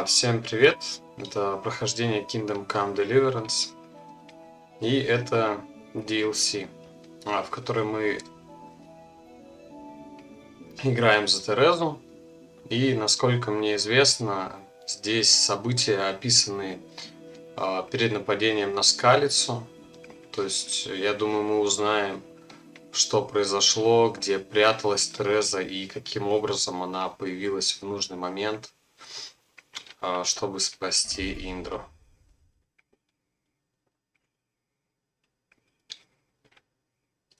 Всем привет! Это прохождение Kingdom Come Deliverance. И это DLC, в которой мы играем за Терезу. И, насколько мне известно, здесь события описаны перед нападением на Скалицу. То есть, я думаю, мы узнаем, что произошло, где пряталась Тереза и каким образом она появилась в нужный момент, чтобы спасти Индру.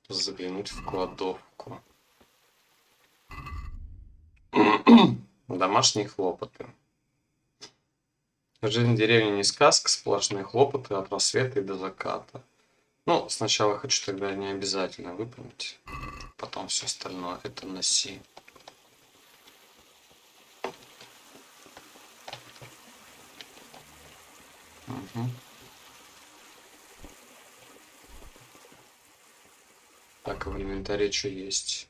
Заглянуть в кладовку. Домашние хлопоты. Жизнь в деревне не сказка, сплошные хлопоты от рассвета и до заката. Ну, сначала хочу тогда не обязательно выполнить, потом все остальное это носи. Угу. Так, в инвентаре что есть?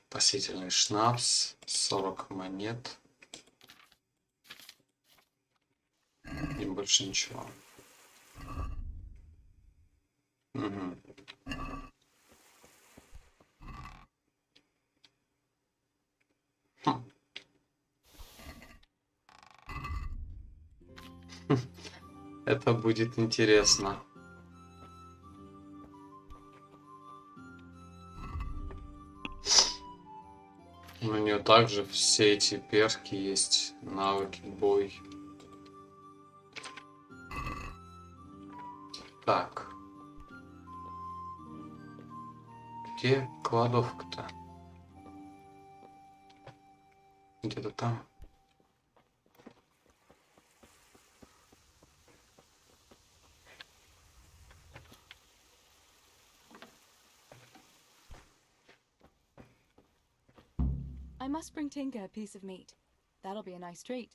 Спасительный шнапс, 40 монет. И больше ничего. Угу. Это будет интересно. У нее также все эти перки есть, навыки, бой. Так. Где кладовка-то? Где-то там. I must bring Tinker a piece of meat. That'll be a nice treat.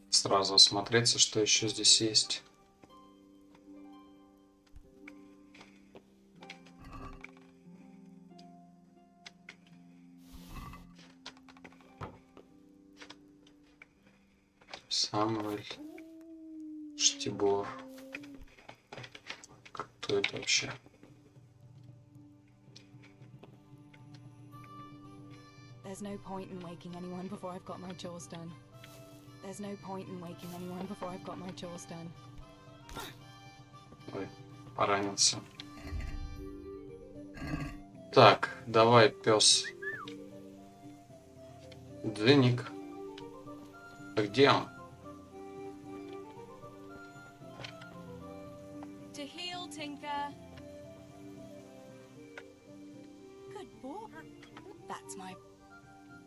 Сразу осмотреться, что еще здесь есть. Самуэль, Штибор. Кто это вообще? There's no point in waking anyone before I've got my chores done. There's no point in waking anyone before I've got my chores done. Ой, поранился. Так, давай, пес. Дневник. А где он? To heal, Tinker. Good boy. That's my...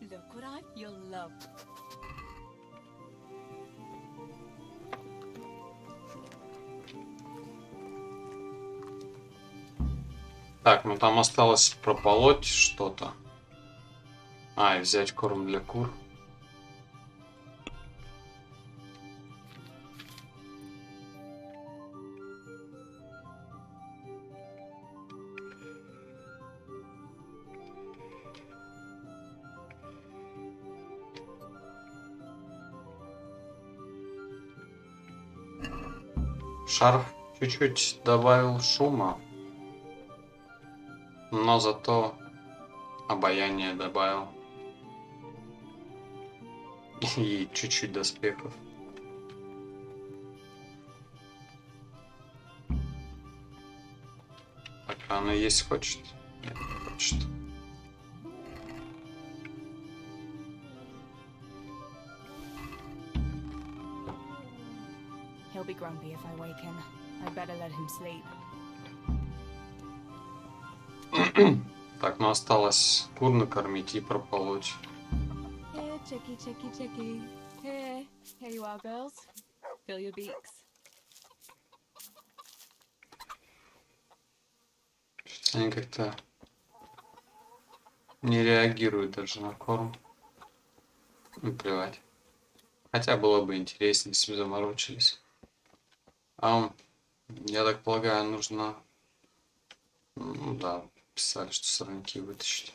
Look what you'll love. Так, ну там осталось прополоть что-то. И взять корм для кур. Шарф чуть-чуть добавил шума, но зато обаяние добавил. И чуть-чуть доспехов. Так, она есть хочет? Нет, не хочет. He'll be grumpy if I wake him. I'd better let him sleep. Так, ну осталось кур накормить и прополоть. Here, chickie, chickie, chickie. Here you are, girls. Fill your beaks. Они как-то не реагируют даже на корм. Плевать. Хотя было бы интереснее, если бы заморочились. Я так полагаю, нужно... Ну да, писали, что сорняки вытащить.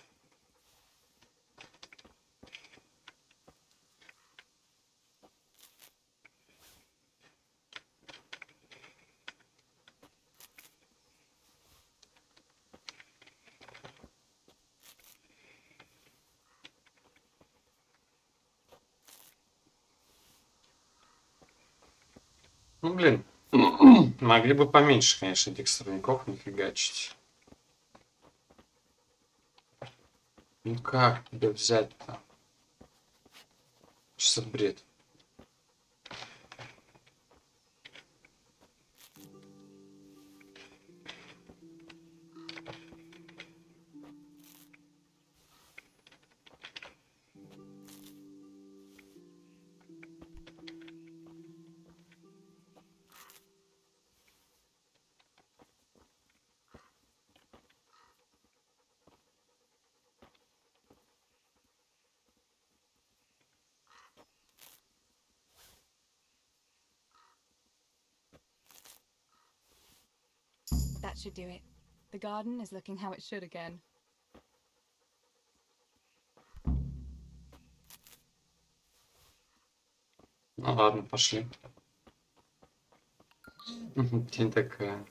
Ну, блин, могли бы поменьше, конечно, этих сорняков не фигачить. Ну как тебя взять-то? Что за бред? That should do it. The garden is looking how it should again. Ну ладно, пошли. Тень такая.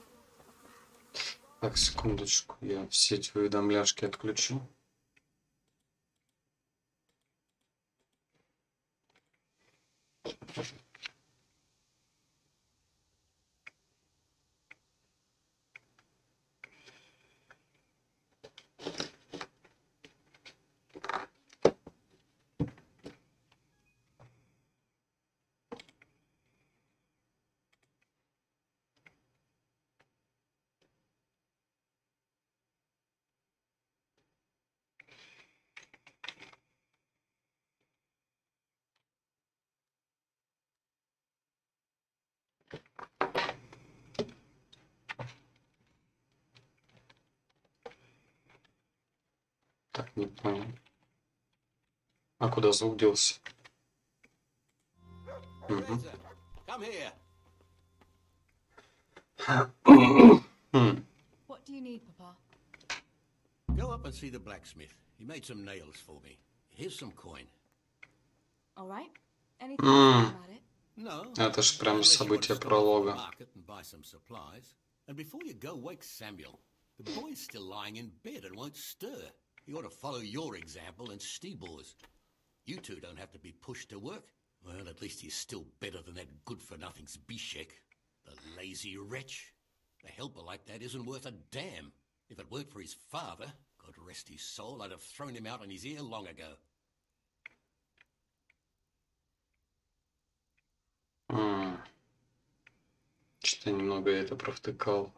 Так, секундочку, я все эти уведомляшки отключу. Так, не понял. А куда звук делся? Teresa, come here. What do you need, Papa? Go up and see the blacksmith. He made some nails for me. Here's some coin. All right. Anything else about it? No. Это ж прям unless you want to событие stop at the пролога. market and buy some supplies. And before you go, wake Samuel. The boy's still lying in bed and won't stir. He ought to follow your example and Stebor's. You two don't have to be pushed to work. Well, at least he's still better than that good-for-nothing Zbyszek. The lazy wretch. A helper like that isn't worth a damn. If it weren't for his father, God rest his soul, I'd have thrown him out on his ear long ago. Что-то немного это провтыкал.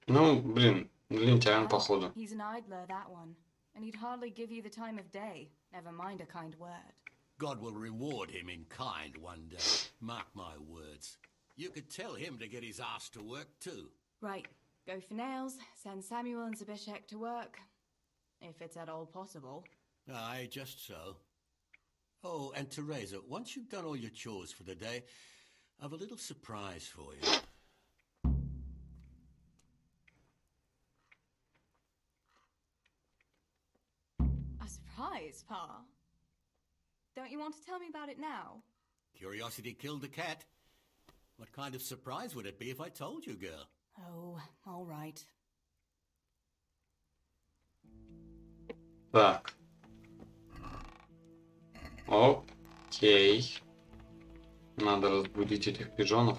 Ну, блин, лентяин, походу. He's an idler, that one. And he'd hardly give you the time of day, never mind a kind word. God will reward him in kind one day. Mark my words. You could tell him to get his ass to work too. Right. Go for nails, send Samuel and Zbyszek to work. If it's at all possible. Aye, just so. Oh, and Teresa, once you've done all your chores for the day, I've a little surprise for you. A surprise, Pa? Don't you want to tell me about it now? Curiosity killed the cat. What kind of surprise would it be if I told you, girl? Oh, all right. Так. Окей. Надо разбудить этих пижонов.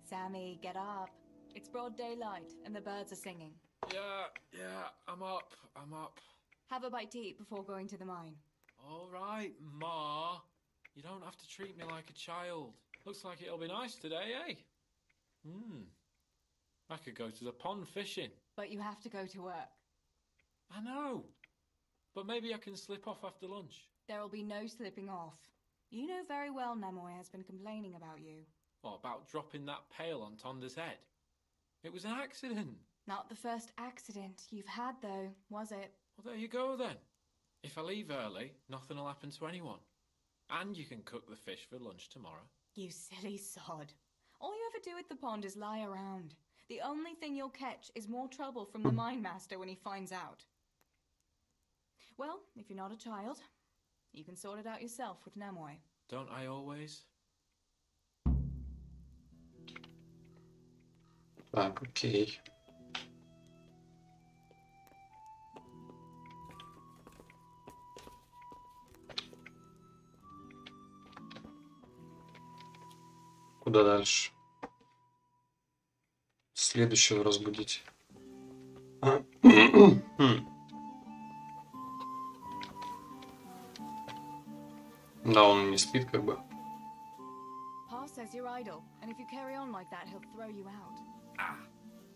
Sammy, get up. It's broad daylight and the birds are singing. Yeah, I'm up. Have a bite to eat before going to the mine. All right, Ma. You don't have to treat me like a child. Looks like it'll be nice today, eh? I could go to the pond fishing. But you have to go to work. I know. But maybe I can slip off after lunch. There will be no slipping off. You know very well Nemoy has been complaining about you. What about dropping that pail on Tonda's head? It was an accident. Not the first accident you've had, though, was it? Well, there you go then. If I leave early, nothing will happen to anyone. And you can cook the fish for lunch tomorrow. You silly sod. All you ever do at the pond is lie around. The only thing you'll catch is more trouble from the mine master when he finds out. Well, if you're not a child, you can sort it out yourself with Nemoy. Don't I always? Так, окей. Куда дальше? Следующего разбудить. Да, он не спит как бы. Pa says you're idle, and if you carry on like that, he'll throw you out. Ah,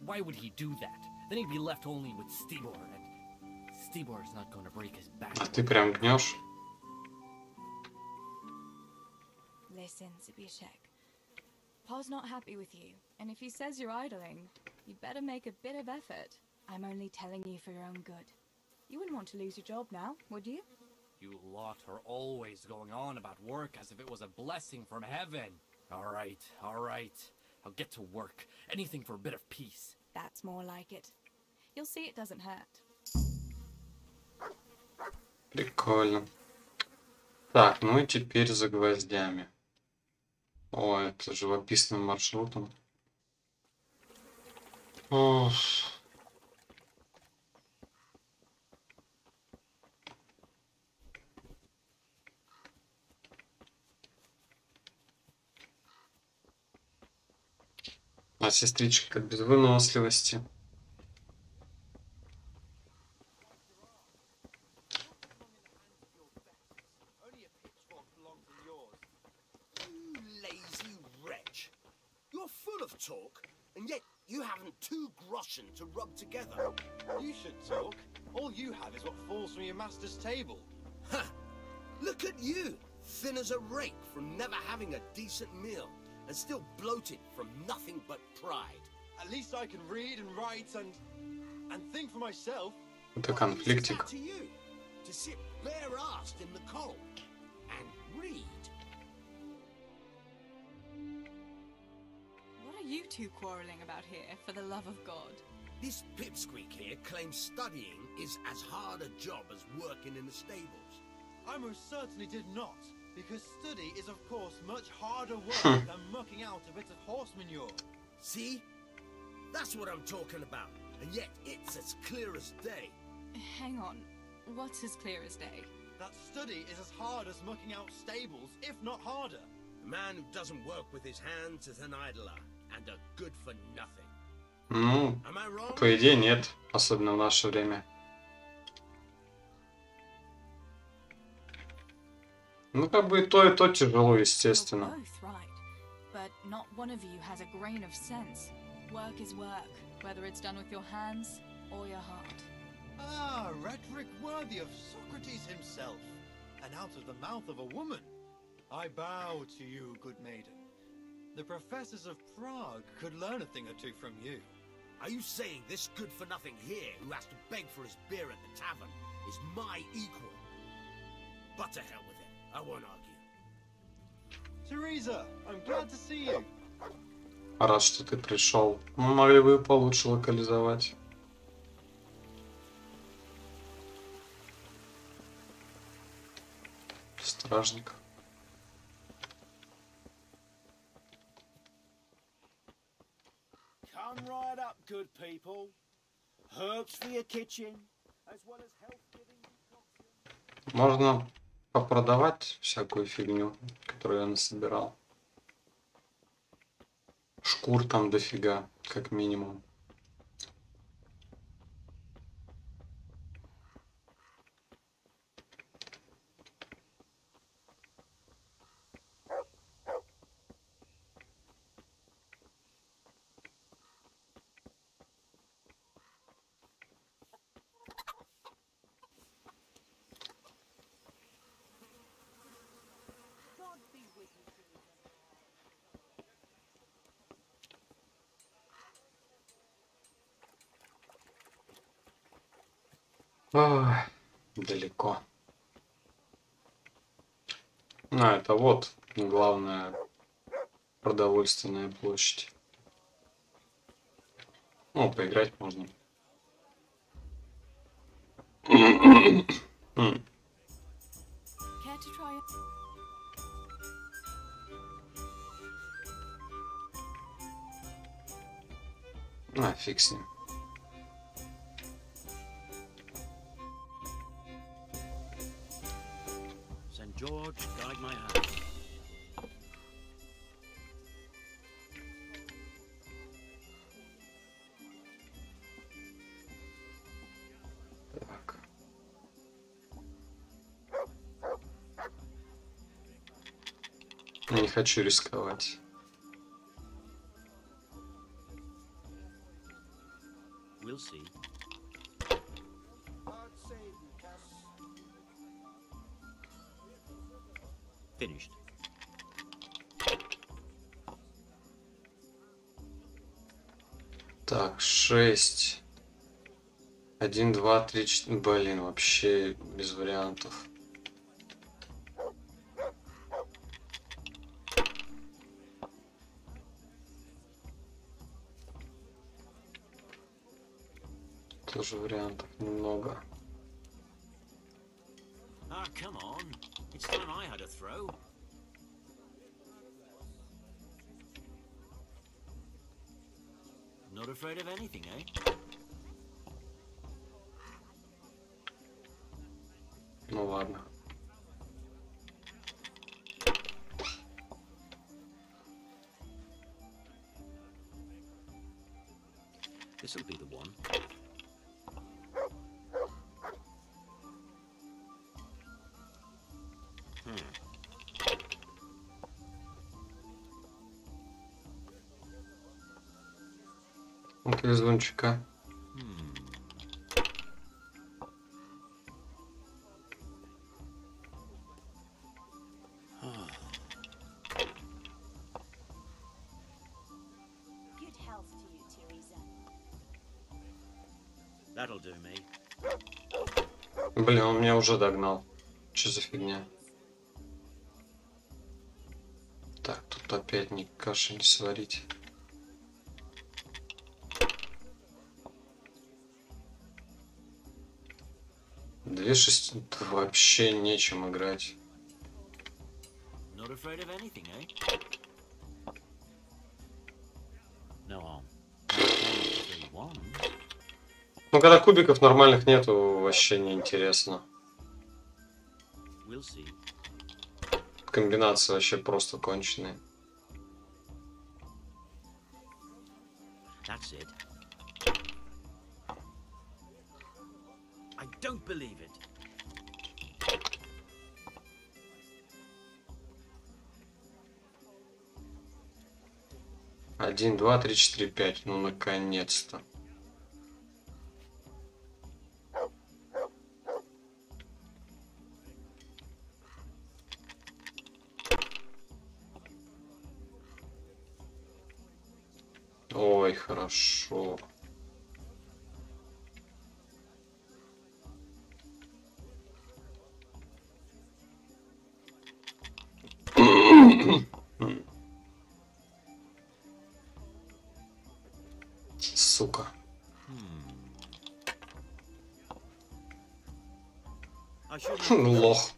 why would he do that? Then he'd be left only with Stibor, and Stibor's not going to break his back. А ты прям гнешь? Listen, Zbyszek. Pa's not happy with you, and if he says you're idling, you'd better make a bit of effort. I'm only telling you for your own good. You wouldn't want to lose your job now, would you? You lot are always going on about work as if it was a blessing from heaven. All right. I'll get to work. Anything for a bit of peace. That's more like it. You'll see it doesn't hurt. Прикольно. Так, ну и теперь за гвоздями. О, это живописным маршрутом. Ох. А сестричка без выносливости. You lazy wretch. You're full of talk, and yet you haven't 2 groschen to rub together. You should talk. All you have is what falls from your master's table. Ha! Look at you, thin as a rake from never having a decent meal, and still bloated from nothing but pride. At least I can read and write and think for myself. Это What конфликтик. is that to you? To sit bare-assed in the cold and read? What are you two quarreling about here, for the love of God? This pipsqueak here claims studying is as hard a job as working in the stables. I most certainly did not, because study is of course much harder work than mucking out a bit of horse manure. See? That's what I'm talking about. And yet it's as clear as day. Hang on. What's as clear as day? That study is as hard as mucking out stables, if not harder. A man who doesn't work with his hands is an idler and a good for nothing. Ну, Am I wrong? по идее нет, особенно в наше время. Ну, как бы и то тяжело, You're естественно. both right, but not one of you has a grain of sense. Work is work, whether it's done with your hands or your heart. Ah, rhetoric worthy of Socrates himself, and out of the mouth of a woman. I bow to you, good maiden. The professors of Prague could learn a thing or two from you. Are you saying this good-for-nothing here who has to beg for his beer at the tavern is my equal? But to hell with it. I won't argue. Teresa, I'm glad to see you. Рад, что ты пришел. Мы могли бы получше локализовать. Стражник. Come right up, good people. Herbs for your kitchen, as well as health-giving decoctions. Можно попродавать всякую фигню, которую я насобирал. Шкур там дофига, как минимум. Ой, далеко. Это вот главная продовольственная площадь. Поиграть можно. Care to try it? Фиг с ним. St. George, guide my hand. Так. Не хочу рисковать. We'll see. Finished. Так, 6. 1, 2, 3, 4. Блин, вообще без вариантов. Тоже вариантов немного. Ah, come on. It's time I had a throw. Not afraid of anything, eh? Ну ладно. This'll be the one. Вот звончика. Good health to you, Teresa. That'll do me. Блин, он меня уже догнал. Что за фигня? Так, тут опять ни каши не сварить. Две шести... Вообще нечем играть. Not afraid of anything, eh? No harm. 3 1. Ну, когда кубиков нормальных нету, вообще не интересно. We'll see. Комбинации вообще просто конченые. That's it. I don't believe it. Один, два, три, четыре, пять. Ну, наконец-то. Ой, хорошо. Сука. I should have... Лох.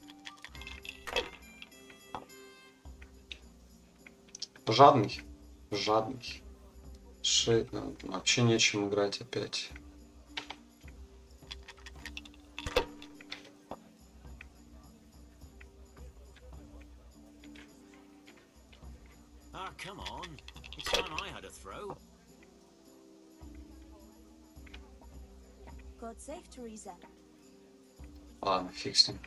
Жадный. Жадный. Вообще нечем играть опять. Ah, come on. It's time I had a throw. God save Teresa. Ладно, фиг с ним.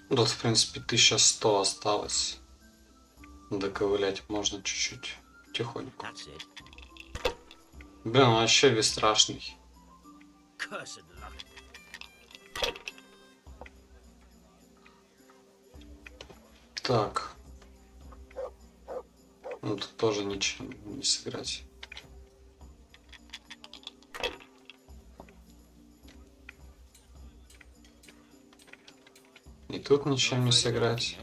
Тут, в принципе, 1100 осталось. Доковылять можно чуть-чуть. Тихонько. That's it. Блин, он вообще бесстрашный. Cursed luck. Так. Ну, тут тоже ничем не сыграть. И тут ничем не сыграть.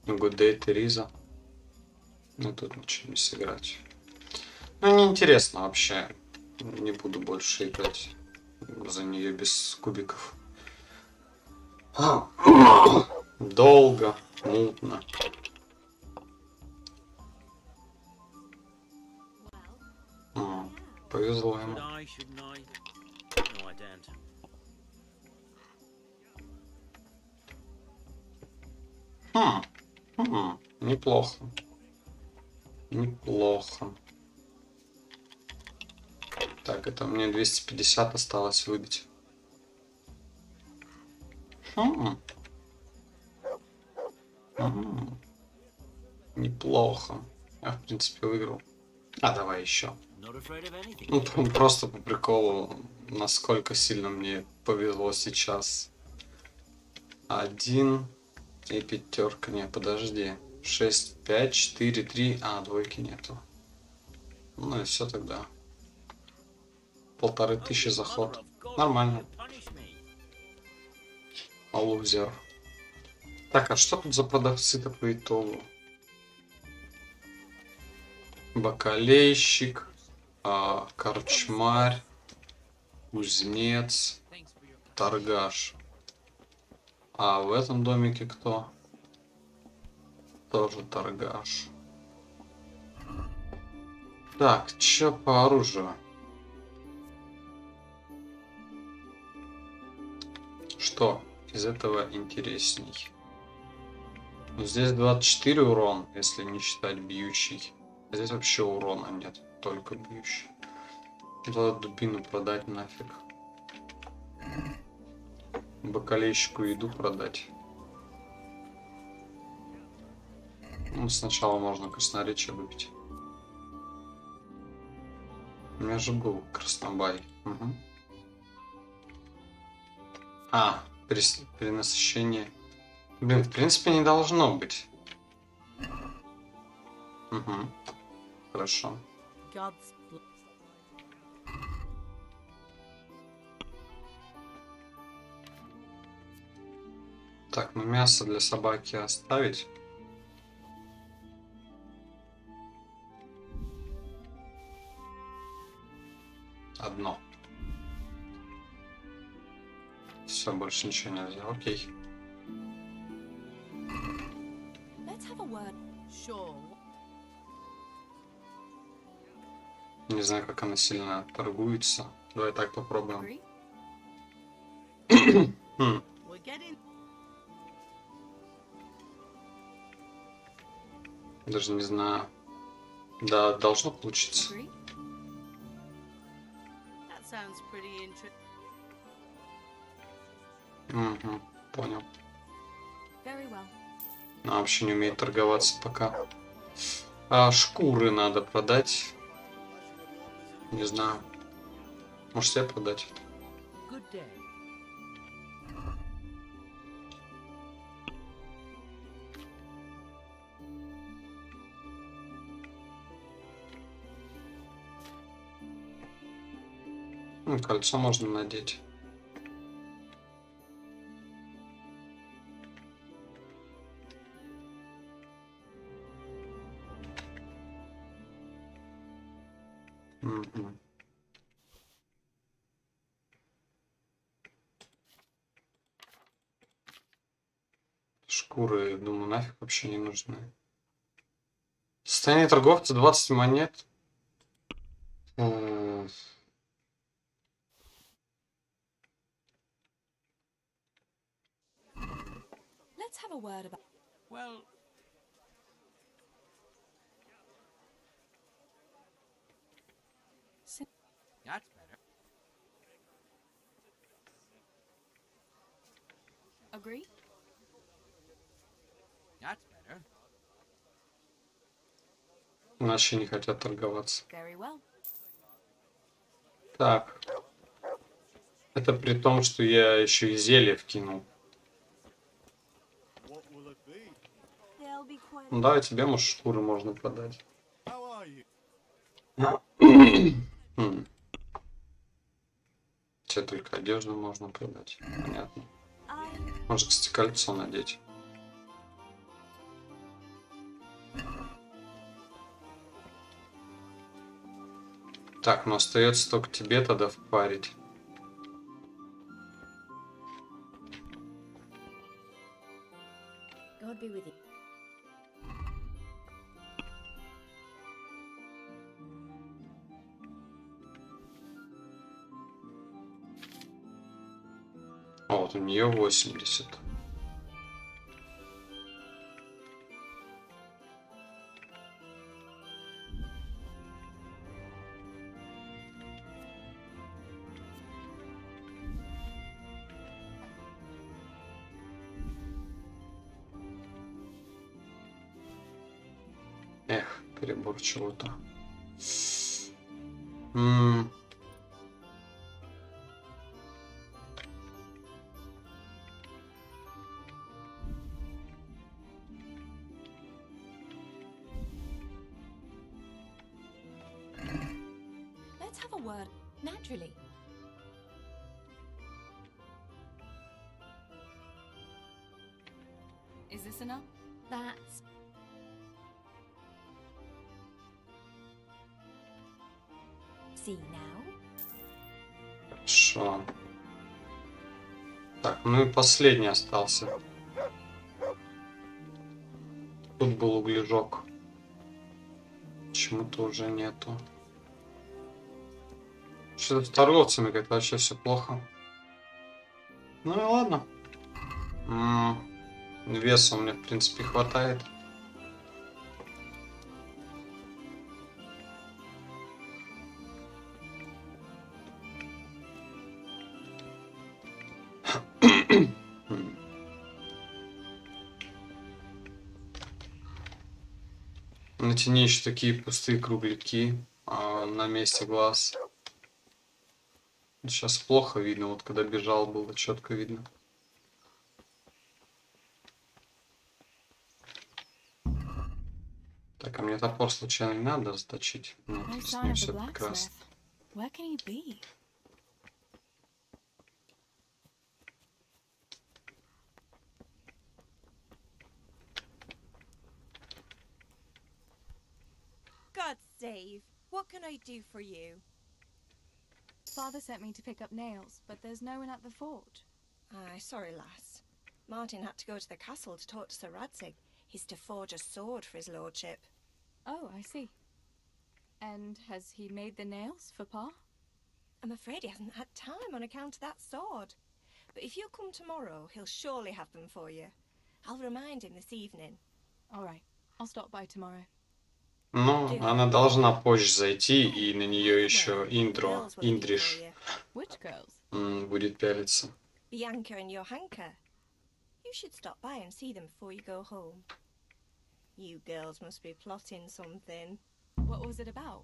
Good day, Тереза. Ну тут ничем не сыграть. Ну неинтересно вообще. Не буду больше играть за нее без кубиков. Долго, мутно. Повезло ему. Неплохо. Неплохо. Так, это мне 250 осталось выбить. Неплохо. Я, в принципе, выиграл. А, давай еще. Ну, просто по приколу, насколько сильно мне повезло сейчас. 1 и пятерка. Не, подожди. 6, 5, 4, 3. А, двойки нету. Ну и все тогда. 1500 заход. Нормально. Лузер. Так, а что тут за продавцы-то по итогу? Бакалейщик, корчмарь, кузнец, торгаш. А в этом домике кто? Тоже торгаш. Так, чё по оружию? Что из этого интересней? Ну, здесь 24 урон, если не считать бьющий. Здесь вообще урона нет, только бьющий. Надо дубину продать нафиг. Бакалейщику еду продать. Ну, сначала можно красноречие выпить. У меня же был краснобай. Угу. А, перенасыщение. Блин, в принципе, не должно быть. Угу. Хорошо. Так, ну мясо для собаки оставить. Одно. Все, больше ничего нельзя. Окей. Не знаю, как она сильно торгуется. Давай так попробуем. Даже не знаю. Да, должно получиться. Угу, понял. Она вообще не умеет торговаться пока. А шкуры надо продать. Не знаю. Может, себе продать? Ну, кольцо можно надеть. Угу. Шкуры, думаю, нафиг вообще не нужны. Состояние торговца 20 монет. Well, that's better. Agree? That's better. Иначе не хотят торговаться. Very well. Так. Это при том, что я еще и зелье вкинул. Ну да, тебе, может, шкуры можно продать. Тебе только одежду можно продать. Понятно. I... Можно, кстати, кольцо надеть. Так, ну остается только тебе тогда впарить. God be with you. О, вот у нее 80. Эх, перебор чего-то. Let's have a word. Naturally. Is this enough? That's... See now? Хорошо. Так, ну и последний остался. Тут был углежок. Почему-то уже нету. Что-то с торговцами как-то вообще все плохо. Ну и ладно. Веса у меня, в принципе, хватает. Натяни еще такие пустые кругляки на месте глаз. Сейчас плохо видно, вот когда бежал, было четко видно. Так, а мне топор случайно не надо заточить? Нет, No с sign ним of the все прекрасно. blacksmith. Where can he be? God save. What can I do for you? Father sent me to pick up nails, but there's no one at the forge. Aye, sorry, lass. Martin had to go to the castle to talk to Sir Radzig. He's to forge a sword for his lordship. Oh, I see. And has he made the nails for Pa? I'm afraid he hasn't had time on account of that sword. But if you'll come tomorrow, he'll surely have them for you. I'll remind him this evening. All right, I'll stop by tomorrow. Ну, она должна позже зайти, и на нее еще Индриш Which girls? будет пялиться. Bianca and Johanka. You should stop by and see them before you go home. You girls must be plotting something. What was it about?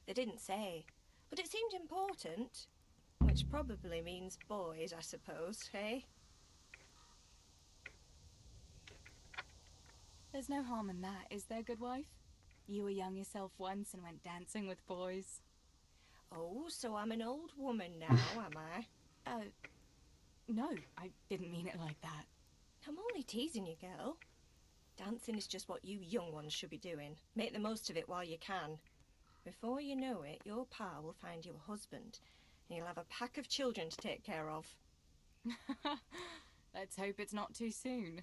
They didn't say, but it seemed important. Which probably means boys, I suppose, eh? There's no harm in that, is there, good wife? You were young yourself once and went dancing with boys. Oh, so I'm an old woman now, am I? No, I didn't mean it like that. I'm only teasing you, girl. Dancing is just what you young ones should be doing. Make the most of it while you can. Before you know it, your pa will find you a husband, and you'll have a pack of children to take care of. Let's hope it's not too soon.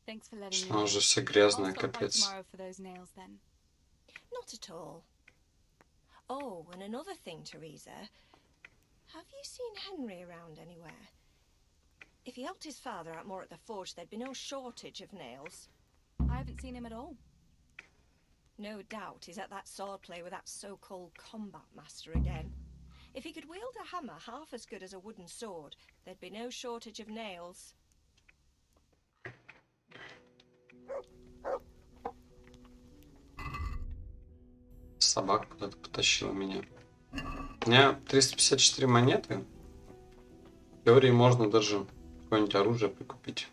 Thanks for letting me Она know. уже вся I'll грязная, stop by капец. tomorrow for those nails then. Not at all. Oh, and another thing, Teresa. Have you seen Henry around anywhere? If he helped his father out more at the forge, there'd be no shortage of nails. I haven't seen him at all. No doubt he's at that sword play with that so-called combat master again. If he could wield a hammer half as good as a wooden sword, there'd be no shortage of nails. Собака куда-то потащила меня. У меня 354 монеты. В теории можно даже какое-нибудь оружие прикупить.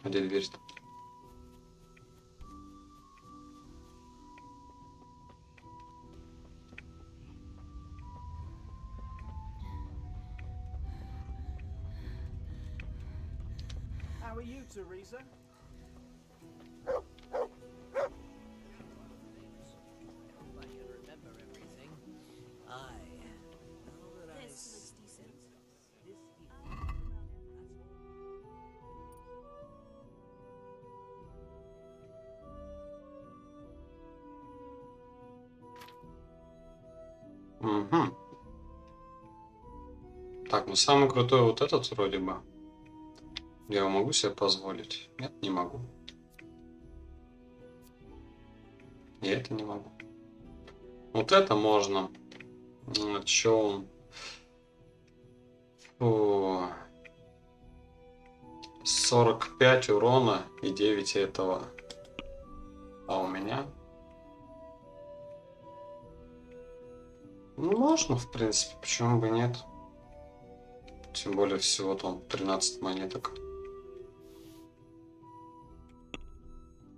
А где дверь-то? are you, Teresa? Угу. Так, ну самый крутой вот этот вроде бы. Я его могу себе позволить? Нет, не могу. Я это не могу. Вот это можно. Чё он? Фу. 45 урона и 9 этого. А у меня? Ну, можно, в принципе, почему бы нет? Тем более всего там 13 монеток.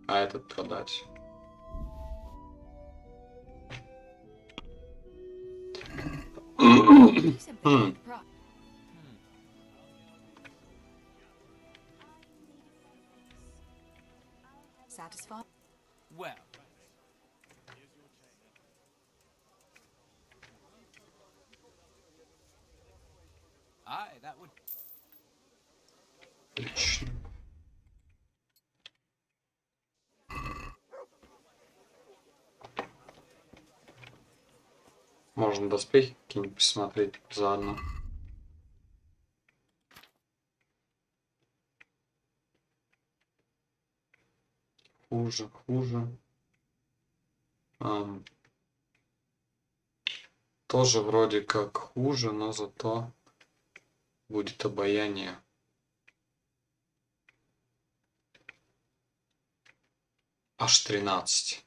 А этот продать. Satisfied? Well. Aye, that would. Отлично. Можно доспехи какие-нибудь посмотреть заодно. Хуже, хуже. Тоже вроде как хуже, но зато будет обаяние. Аж 13.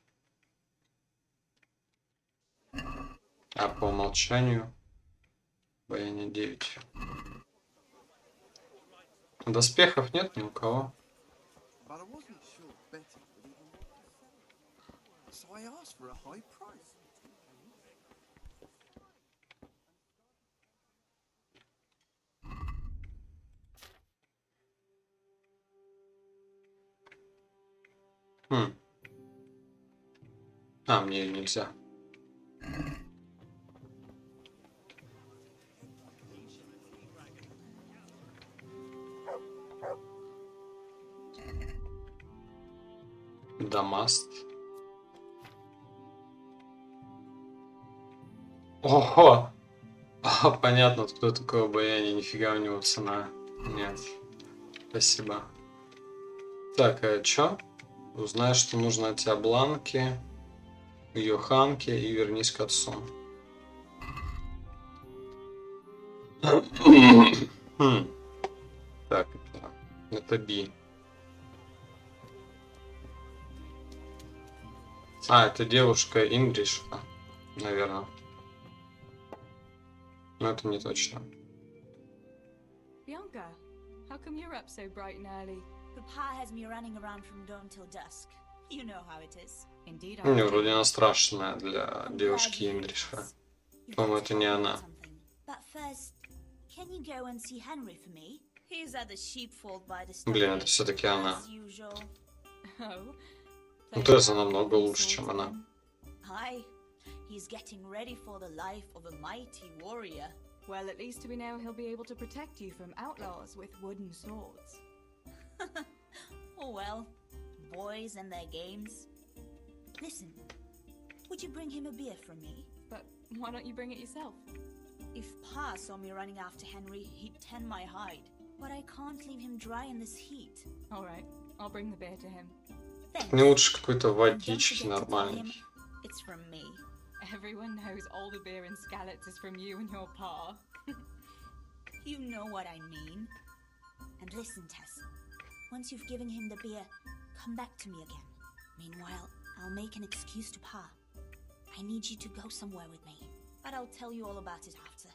А по умолчанию обаяние 9. Доспехов нет ни у кого. А, мне нельзя. Дамаст. Ого! А, понятно, кто такое обаяние. Нифига у него цена. Нет. Спасибо. Так, а чё? Узнай, что нужно от тебя бланки, Йоханки и вернись к отцу. Так, это Би. А, это девушка Ингришка, наверное. Но это не точно. Bianca, how come you're up so bright and early? Papa has me running around from dawn till dusk. You know how it is. Indeed, Не, вроде она страшная для девушки Ингришка. По-моему, это не она. But first, can you go and see Henry for me? He's at the sheepfold by the Блин, это все-таки она. as usual. Oh. Ну, Тереза намного лучше, чем она. Aye, he's getting ready for the life of a mighty warrior. Well, at least we know he'll be able to protect you from outlaws with wooden swords. Oh well, boys and their games. Listen, would you bring him a beer from me? But why don't you bring it yourself? If Pa saw me running after Henry, he'd tan my hide. But I can't leave him dry in this heat. All right, I'll bring the beer to him. Thanks. Мне лучше какой-то And don't водички forget to tell him нормальный. it's from me. Everyone knows all the beer in Skalitz is from you and your pa. You know what I mean. And listen, Tess. Once you've given him the beer, come back to me again. Meanwhile, I'll make an excuse to Pa. I need you to go somewhere with me. But I'll tell you all about it after.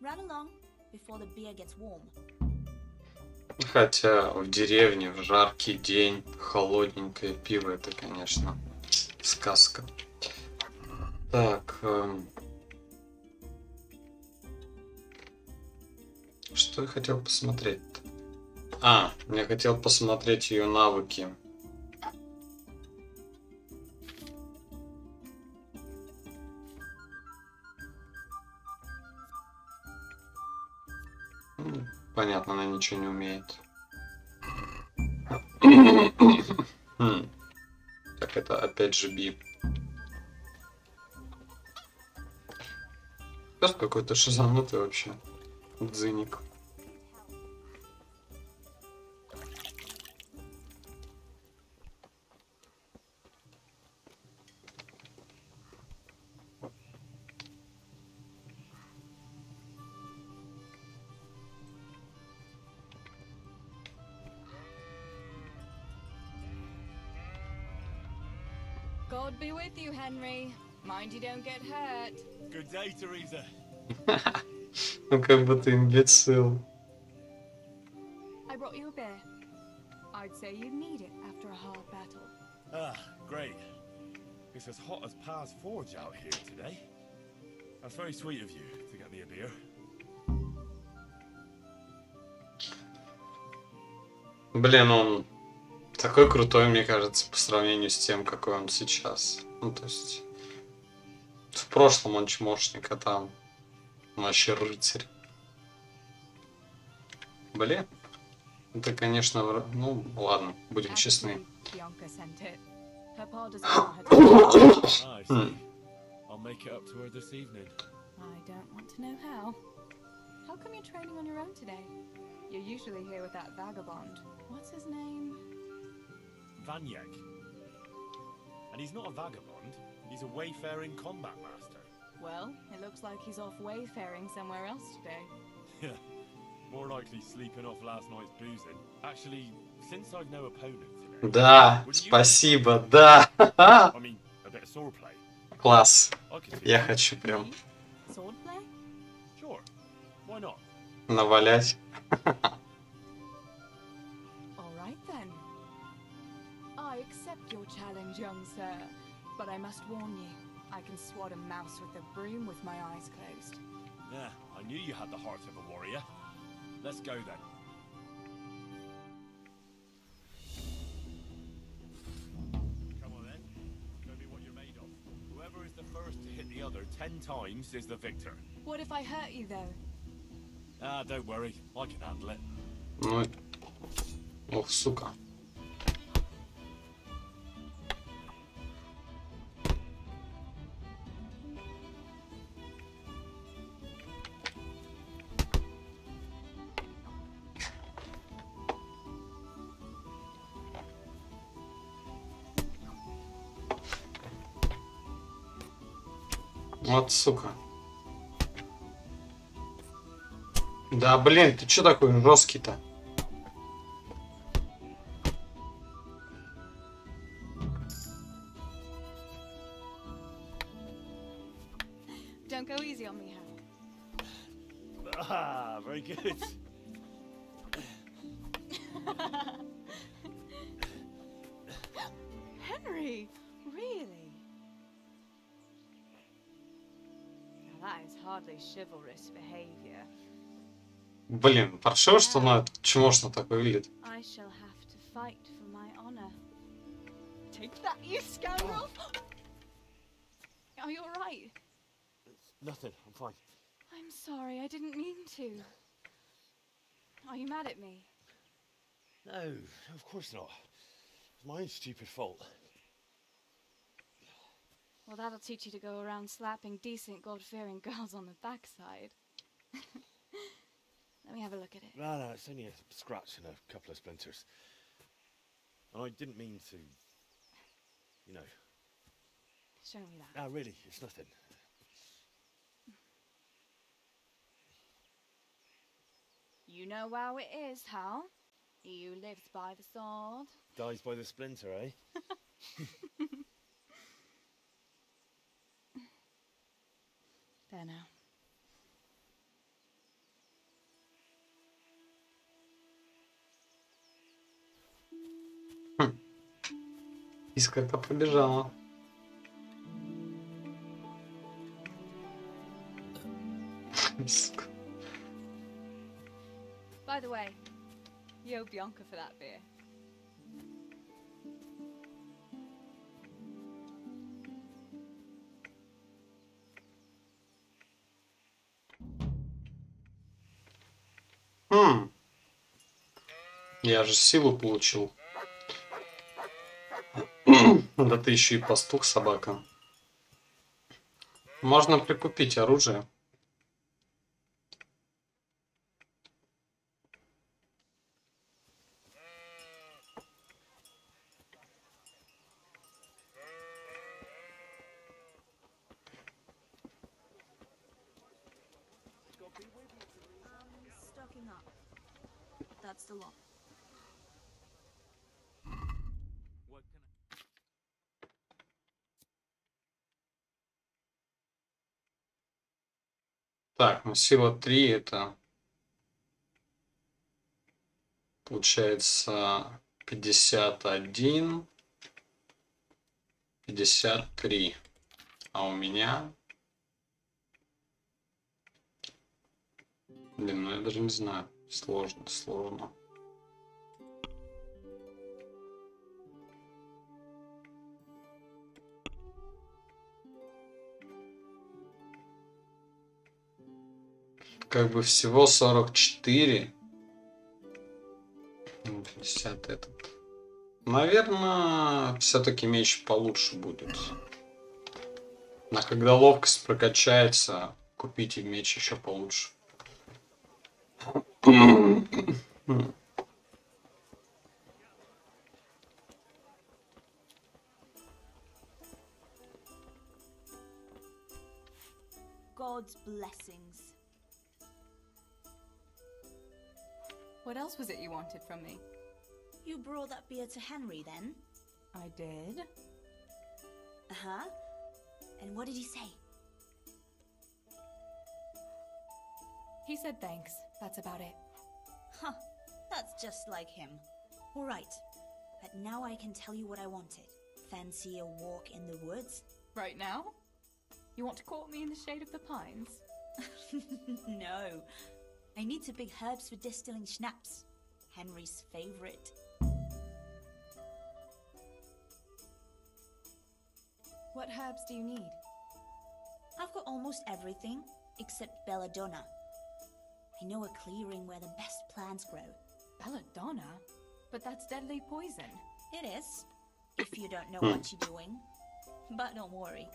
Run along before the beer gets warm. Хотя в деревне в жаркий день холодненькое пиво, это, конечно, сказка. Так. Что я хотел посмотреть-то? А, я хотел посмотреть ее навыки. Понятно, она ничего не умеет. Так, это опять же бип. Пес какой-то шизанутый вообще. Дзыник. God be with you, Henry. Mind you don't get hurt. Good day, Teresa. Ну как будто имбецил. I brought you a beer. I'd say you'd need it after a hard battle. Ah, great. It's as hot as Pa's Forge out here today. That's very sweet of you to get me a beer. Блин, он такой крутой, мне кажется, по сравнению с тем, какой он сейчас. Ну, то есть, в прошлом он чмошник, а там вообще рыцарь. Блин, это, конечно, ну, ладно, будем честны. Bianca sent it. Her pa doesn't want her to. I see. I'll make it up to her this evening. I don't want to know how. How come you're training on your own today? You're usually here with that vagabond. What's his name? Vanyek. And he's not a vagabond. He's a wayfaring combat master. Well, it looks like he's off wayfaring somewhere else today. Yeah. More likely sleeping off last night's boozing. Actually, since I've no opponent today... Да, спасибо, да. I mean, a bit of swordplay. Класс. Я хочу прям Swordplay? Sure. Why not? навалять. All right then. I accept your challenge, young sir, but I must warn you, I can swat a mouse with a broom with my eyes closed. Yeah, I knew you had the heart of a warrior. Let's go then. Come on then. Show me what you're made of. Whoever is the first to hit the other 10 times is the victor. What if I hurt you though? Ah, don't worry. I can handle it. Ну, ох, сука. Вот, сука. Да, блин, ты чё такой жесткий-то? Don't go easy on me, Hank. Ah, very good. Henry, really? Now that is hardly chivalrous behavior. Блин, паршиво, что она чмошно так выглядит. I shall have to fight for my honor. Take that, you scoundrel! Are you alright? Nothing. I'm fine. I'm sorry, I didn't mean to. Are you mad at me? No, of course not. It's my own stupid fault. Well, that'll teach you to go around slapping decent, God-fearing girls on the backside. Let me have a look at it. No, it's only a scratch and a couple of splinters. And I didn't mean to, you know. Show me that. No, really, it's nothing. You know how it is, Hal? He who lives by the sword Dies by the splinter, eh? There now. Искра-то побежала. By the way, You owe Bianca for that beer. Я же силу получил. Да ты еще и пастух, собака. Можно прикупить оружие. Stocking up. That's the lot. What can Так, ну сила 3 это получается 51, 53. А у меня... Блин, ну я даже не знаю. Сложно. Как бы всего 44. 50 этот. Наверное, все-таки меч получше будет. А когда ловкость прокачается, купите меч еще получше. God's blessings. What else was it you wanted from me? You brought that beer to Henry then? I did. Uh-huh. And what did he say? He said thanks. That's about it. Huh. That's just like him. All right. But now I can tell you what I wanted. Fancy a walk in the woods? Right now? You want to court me in the shade of the pines? No. I need to pick herbs for distilling schnapps. Henry's favorite. What herbs do you need? I've got almost everything except belladonna. I know a clearing where the best plants grow. Belladonna? But that's deadly poison. It is, if you don't know what you're doing. But don't worry,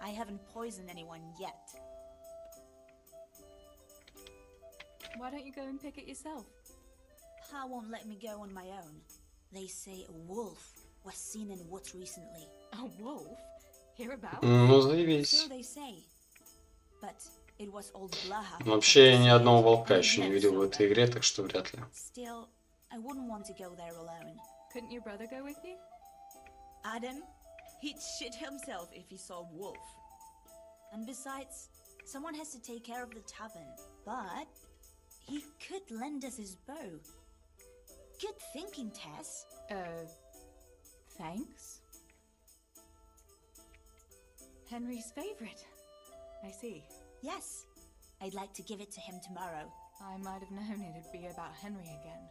I haven't poisoned anyone yet. Why don't you go and pick it yourself? Pa won't let me go on my own. They say a wolf was seen in the woods recently. A wolf? Hereabouts? Ну, заебись. So they say. But it was old Blaha. Вообще я ни одного волка еще не видел в этой игре, так что вряд ли. Still, I wouldn't want to go there alone. Couldn't your brother go with you? Adam, he'd shit himself if he saw a wolf. And besides, someone has to take care of the tavern. But he could lend us his bow. Good thinking, Tess. Thanks? Henry's favorite. I see. Yes. I'd like to give it to him tomorrow. I might have known it'd be about Henry again.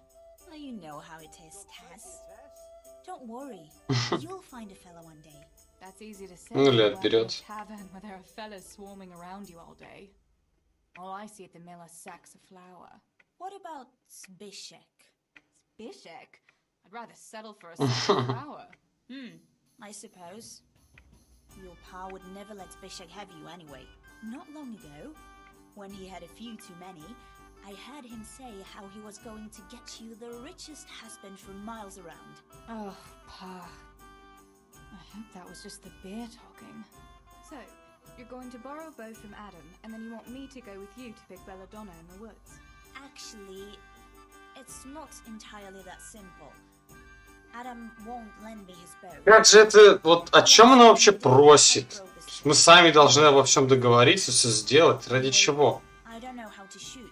Well, you know how it is, Tess. Don't worry. You'll find a fella one day. That's easy to say. Ну, лет when вперед. you're in a tavern where there are fellas swarming around you all day. All I see at the mill are sacks of flour. What about Zbyszek? Zbyszek? I'd rather settle for a sack of flour. I suppose. Your pa would never let Zbyszek have you anyway. Not long ago, when he had a few too many, I heard him say how he was going to get you the richest husband for miles around. Oh, Pa. I hope that was just the beer talking. So, you're going to borrow a bow from Adam, and then you want me to go with you to pick belladonna in the woods? Actually, it's not entirely that simple. Adam won't lend me his bow. Как же это... Вот о чем она вообще просит? Мы сами должны обо всем договориться, все сделать. Ради чего? I don't know how to shoot.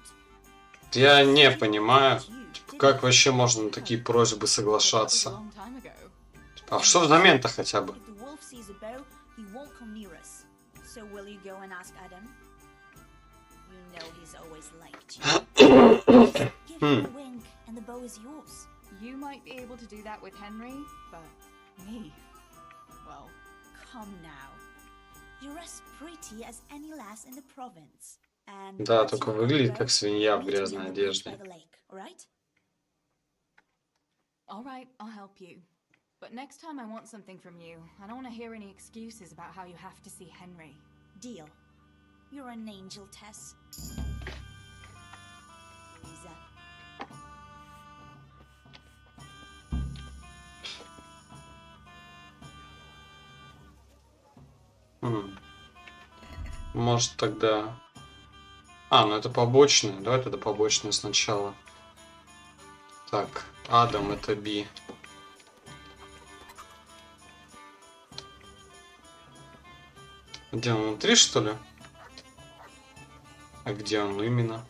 Я не понимаю, как вообще можно на такие просьбы соглашаться. А что взамен-то хотя бы? If the wolf sees a bow, he won't come near us. So will you go and ask Adam? You know he's always liked you. Give him a wink, and the bow is yours. You might be able to do that with Henry, but me, well, Come now. You're as pretty as any lass in the province. And Да, once только you've gone выглядит to как bed, свинья в meet me грязной on the beach одежде. by the lake, all right? all right, I'll help you. But next time I want something from you. I don't want to hear any excuses about how you have to see Henry. Deal. You're an angel, Tess. Lisa. Может тогда... А, ну это побочные. Давай тогда побочные сначала. Так, Адам это Би. Где он, внутри, что ли? А где он именно?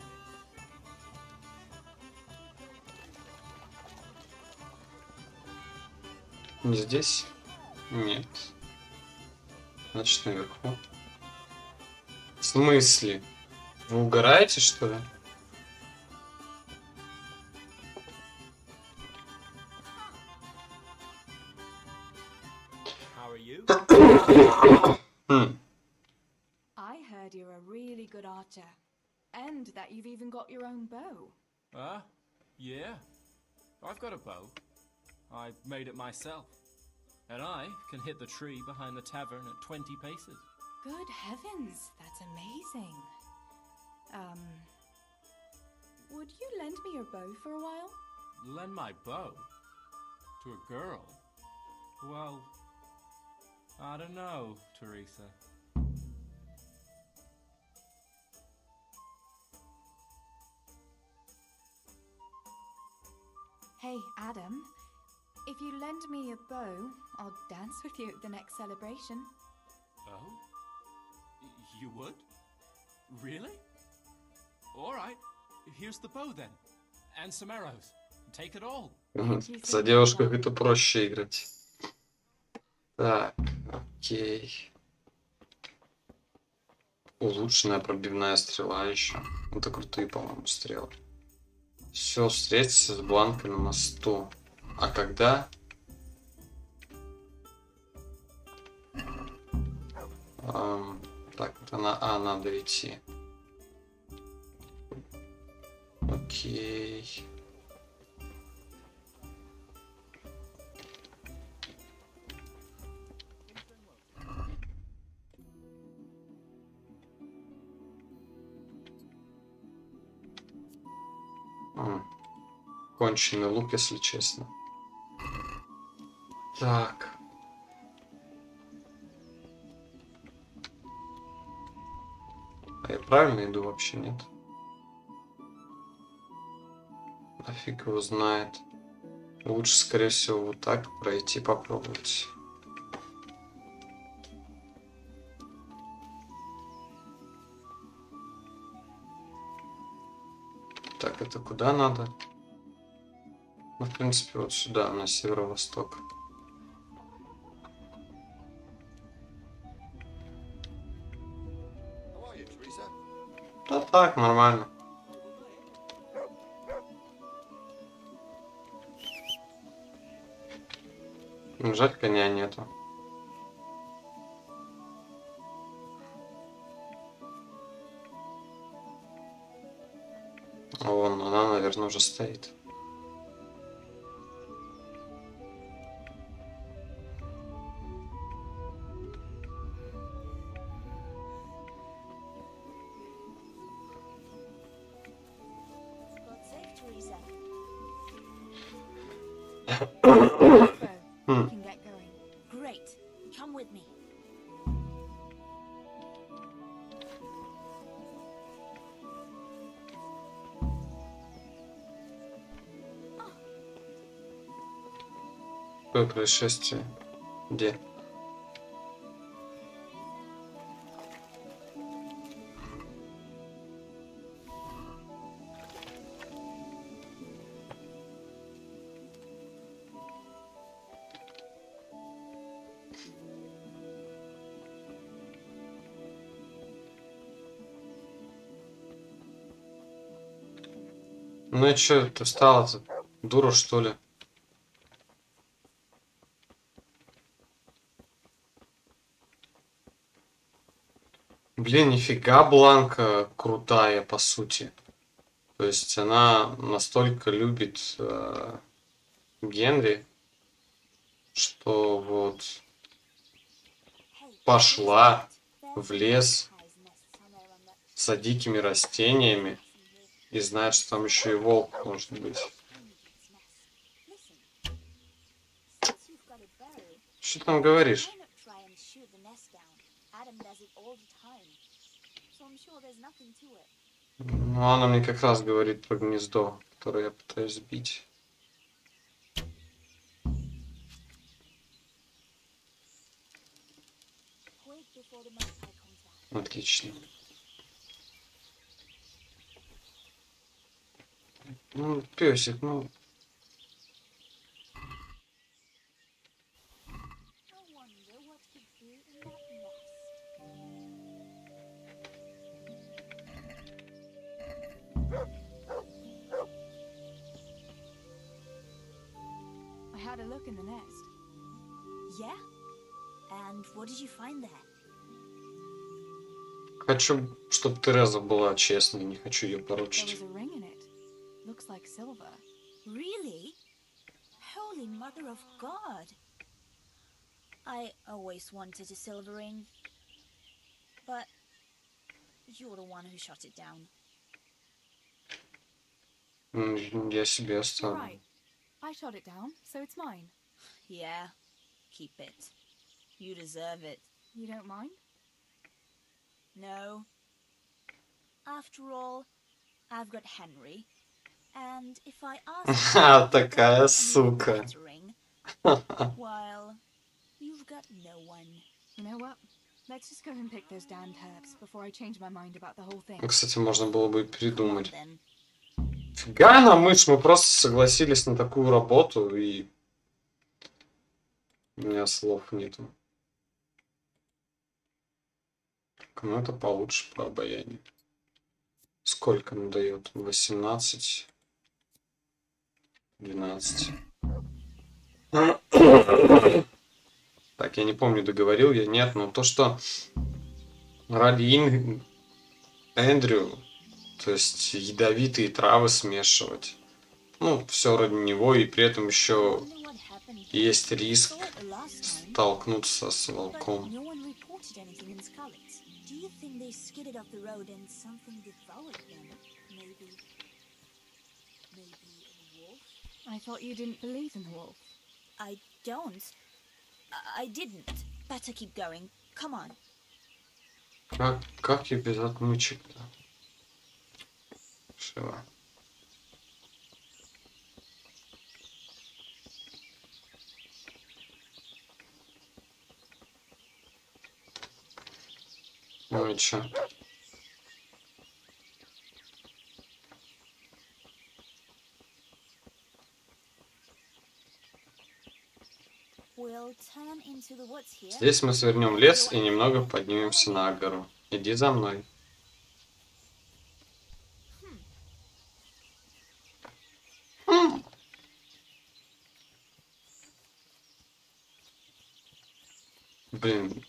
Не здесь? Нет. Значит, наверху. В смысле? Вы угораете, что ли? How are you? I heard you're a really good archer. And that you've even got your own bow. Yeah. I've got a bow. I made it myself. And I can hit the tree behind the tavern at 20 paces. Good heavens, that's amazing. Would you lend me your bow for a while? Lend my bow? To a girl? Well, I don't know, Teresa. Hey, Adam. If you lend me a bow, I'll dance with you at the next celebration. Oh? You would? Really? Alright, here's the bow then. And some arrows. Take it all. За девушках это проще играть. Так, окей. Улучшенная пробивная стрела еще. Это крутые, по-моему, стрелы. Все, встретиться с Бланкой на мосту. А когда? Так, это надо идти. Окей. Конченый лук, если честно. Так. А я правильно иду вообще, нет? А фиг его знает. Лучше, скорее всего, вот так пройти, попробовать. Так, это куда надо? Ну, в принципе, вот сюда, на северо-восток. Да так, нормально. Жаль, коня нету. Вон, она, наверное, уже стоит. God save Teresa. We can get going. Great. Come with me. Какое происшествие? Где? Ну и чё, ты встала-то? Дура, что ли? Блин, нифига Бланка крутая, по сути. То есть она настолько любит Генри, что вот пошла в лес за дикими растениями и знает, что там еще и волк может быть. Что ты там говоришь? Ну, она мне как раз говорит про гнездо, которое я пытаюсь сбить. Отлично. Ну, песик, ну. I had a look in the nest. Yeah? And what did you find there? Хочу, чтобы Тереза была честной, не хочу ее There порочить. was a ring in it. Looks like silver. Really? Holy Mother of God! I always wanted a silver ring. But you're the one who shot it down. Я себе You're оставлю. right. I shot it down, so it's mine. Yeah, keep it. You deserve it. You don't mind? No. After all, I've got Henry. And if I ask Ха, такая сука. ring, well, you've got no one. You know what? Let's just go and pick those damned herbs before I change my mind about the whole thing. Кстати, можно было бы и передумать. Then. Фига нам, мышь, мы просто согласились на такую работу, и у меня слов нету. Ну, это получше про обаяние. Сколько он дает? 18. 12. Так, я не помню, договорил я, нет, но то, что ради Эндрю, то есть ядовитые травы смешивать, ну, все ради него, и при этом еще есть риск столкнуться с волком. I thought you didn't believe in the wolf. I don't. I didn't. Better keep going. Come on. Как я без отмычек-то? Шива. Ну и чё? Здесь мы свернем в лес и немного поднимемся на гору. Иди за мной. Блин.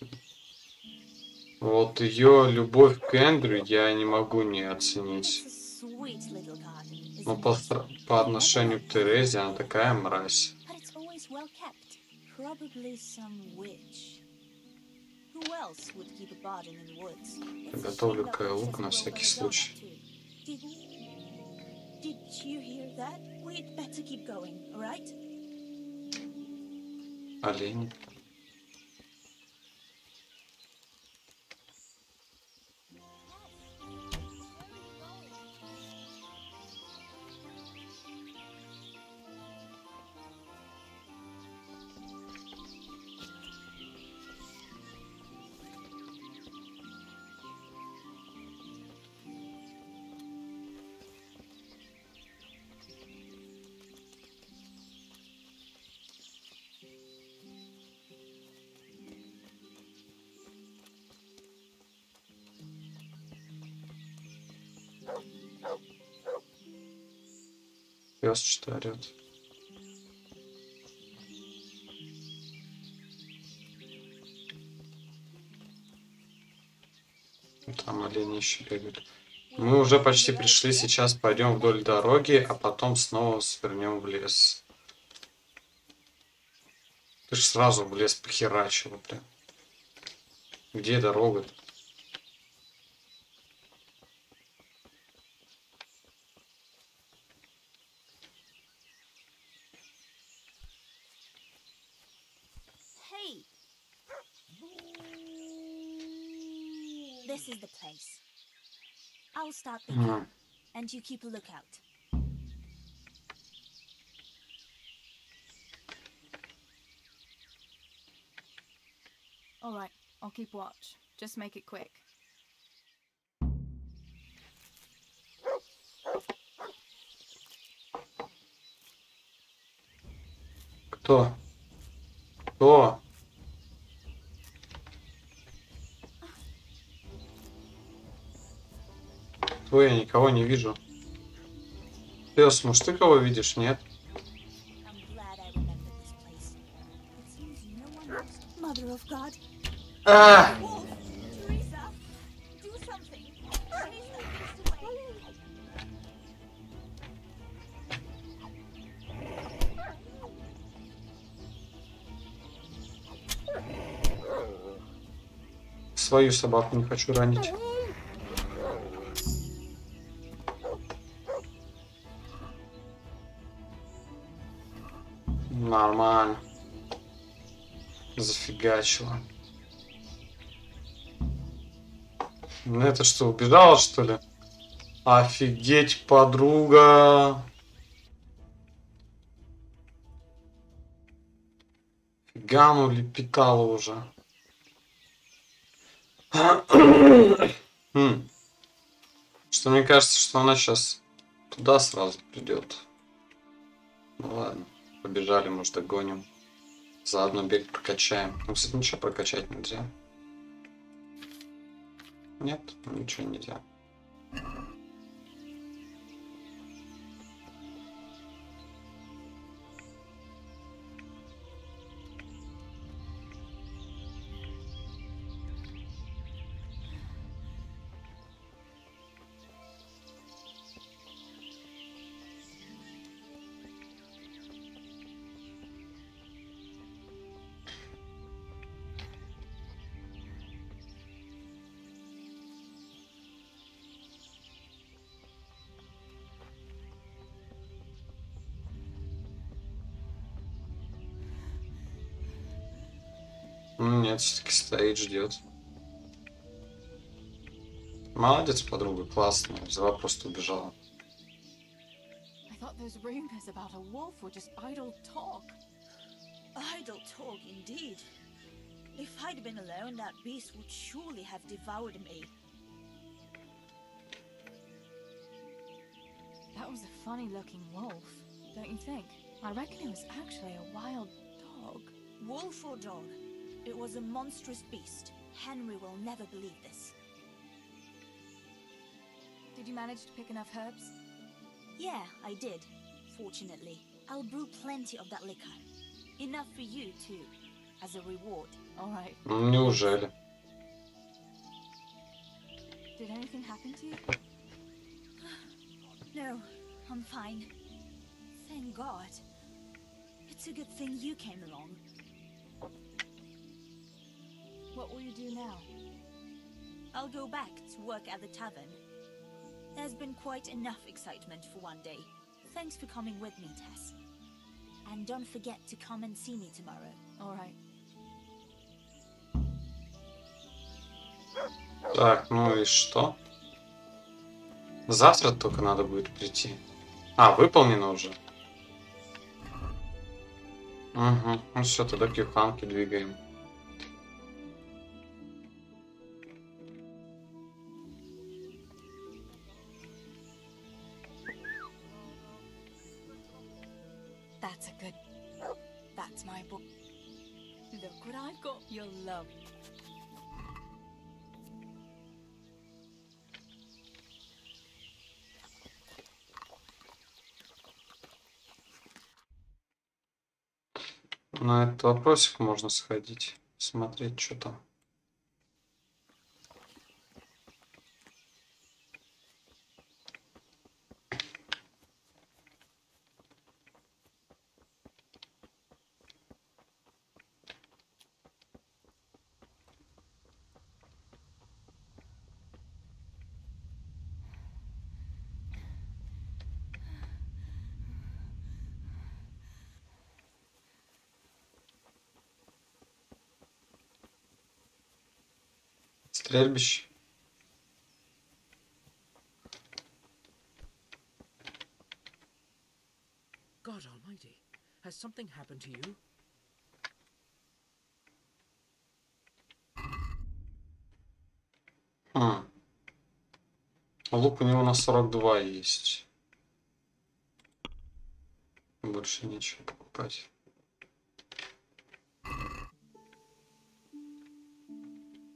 Вот ее любовь к Эндрю я не могу не оценить. Но по отношению к Терезе она такая мразь. Готовлю-ка лук на всякий случай. Олень. Пес что-то орет. Там олени еще бегают. Мы уже почти пришли. Сейчас пойдем вдоль дороги, а потом снова свернем в лес. Ты ж сразу в лес похерачила, блин. Где дорога-то? Hey! This is the place. I'll start the car, and you keep a lookout. All right, I'll keep watch. Just make it quick. Кто? Кто? Кто? Я никого не вижу. Пес, может, ты кого видишь? Нет? I'm glad I remembered this place. It seems no one knows. Mother of God. А! Wolf! Teresa! Do something! Chase that beast away! Свою собаку не хочу ранить. Нормально. Зафигачила. Ну это что, убежала, что ли? Офигеть, подруга. Фигану лепетала уже. Что мне кажется, что она сейчас туда сразу придет. Ну ладно, побежали, может, догоним. Заодно бег прокачаем. Ну, кстати, ничего прокачать нельзя. Нет, ничего нельзя. Нет, все-таки стоит, ждет. Молодец, подруга, классная. Взяла, просто убежала. I thought those rumors about a wolf were just idle talk. Idle talk, indeed. If I'd been alone, that beast would surely have devoured me. That was a funny-looking wolf, don't you think? I reckon it was actually a wild dog. Wolf or dog? It was a monstrous beast. Henry will never believe this. Did you manage to pick enough herbs? Yeah, I did. Fortunately, I'll brew plenty of that liquor. Enough for you, too, as a reward. All right. Неужели? Did anything happen to you? No, I'm fine. Thank God. It's a good thing you came along. What will you do now? I'll go back to work at the tavern. There's been quite enough excitement for one day. Thanks for coming with me, Tess. And don't forget to come and see me tomorrow. All right. Так, ну и что? Завтра только надо будет прийти. А, выполнено уже. Угу. Ну все, тогда к Юханке двигаем. That's a good... That's my book. Look what I've got. You'll love. На этот вопросик можно сходить, смотреть, что там. Стрельбище. God Almighty, has something happened to you? Лук у него на 42 есть. Больше нечего покупать.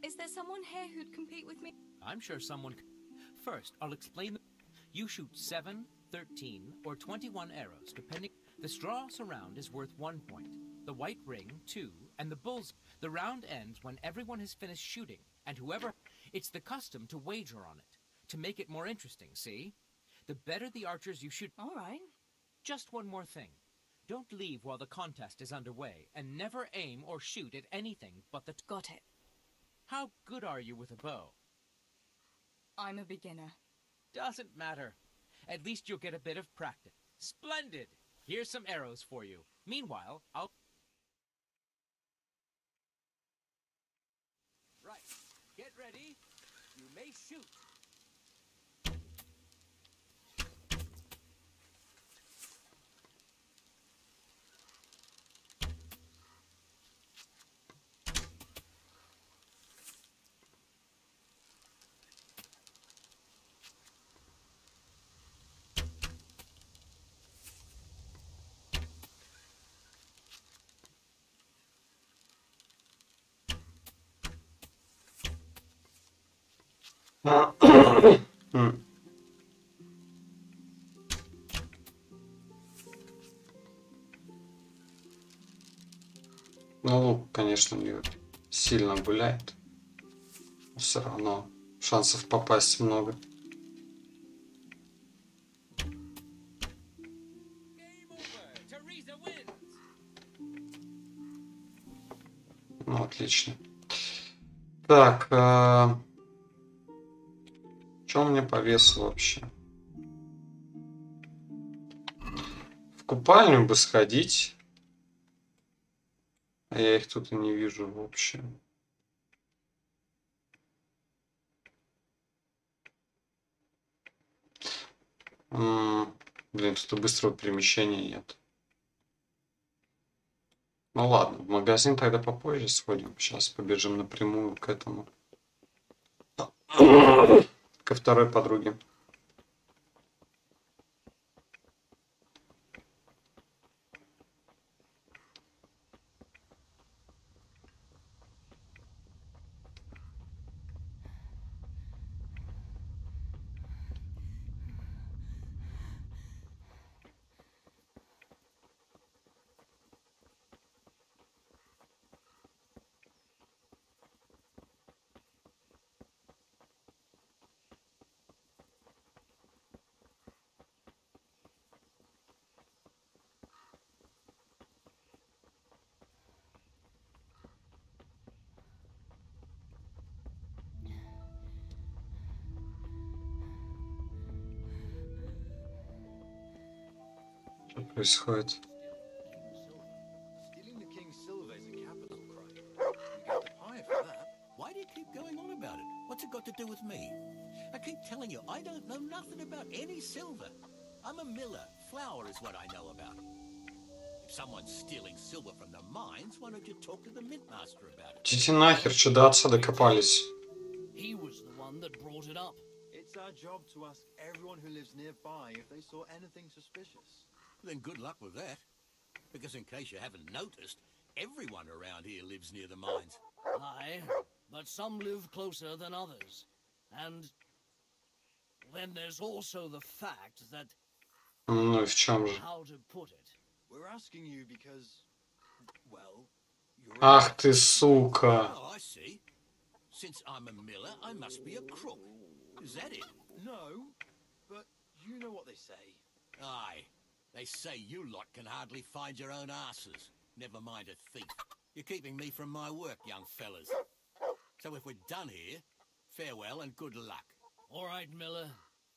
Is there someone here who'd compete with me? I'm sure someone... First, I'll explain... You shoot 7, 13, or 21 arrows, depending... The straw surround is worth 1 point, the white ring 2, and the bull's... The round ends when everyone has finished shooting, and whoever... It's the custom to wager on it, to make it more interesting, see? The better the archers you shoot... All right. Just one more thing. Don't leave while the contest is underway, and never aim or shoot at anything but the... Got it. How good are you with a bow? I'm a beginner. Doesn't matter. At least you'll get a bit of practice. Splendid! Here's some arrows for you. Meanwhile, I'll... Right. Get ready. You may shoot. Ну, лук, конечно, не сильно гуляет. Но все равно шансов попасть много. Ну, отлично. Так, что у меня по весу вообще? В купальню бы сходить. А я их тут и не вижу в общем. Блин, тут и быстрого перемещения нет. Ну ладно, в магазин тогда попозже сходим. Сейчас побежим напрямую к этому. Ко второй подруге. Что происходит? Stealing the king's silver is a capital crime. You get the pie for that. Why do you keep going on about it? What's it got to do with me? I keep telling you, I don't know nothing about any silver. I'm a miller. Flour is what I know about. If someone's stealing silver from the mines, why don't you talk to the mintmaster about it? Идите нахер, что до отца докопались. He was the one that brought it up. It's our job to ask everyone who lives nearby if they saw anything suspicious. Then good luck with that. Because in case you haven't noticed, everyone around here lives near the mines. Aye, but some live closer than others. And then there's also the fact that... Ну и в чем же? How to put it? We're asking you because Well, Ах ты, сука. Oh, I see. Since I'm a miller, I must be a crook. Is that it? No, but you know what they say. Aye. They say you lot can hardly find your own asses. Never mind a thief. You're keeping me from my work, young fellas. So if we're done here, farewell and good luck. All right, Miller.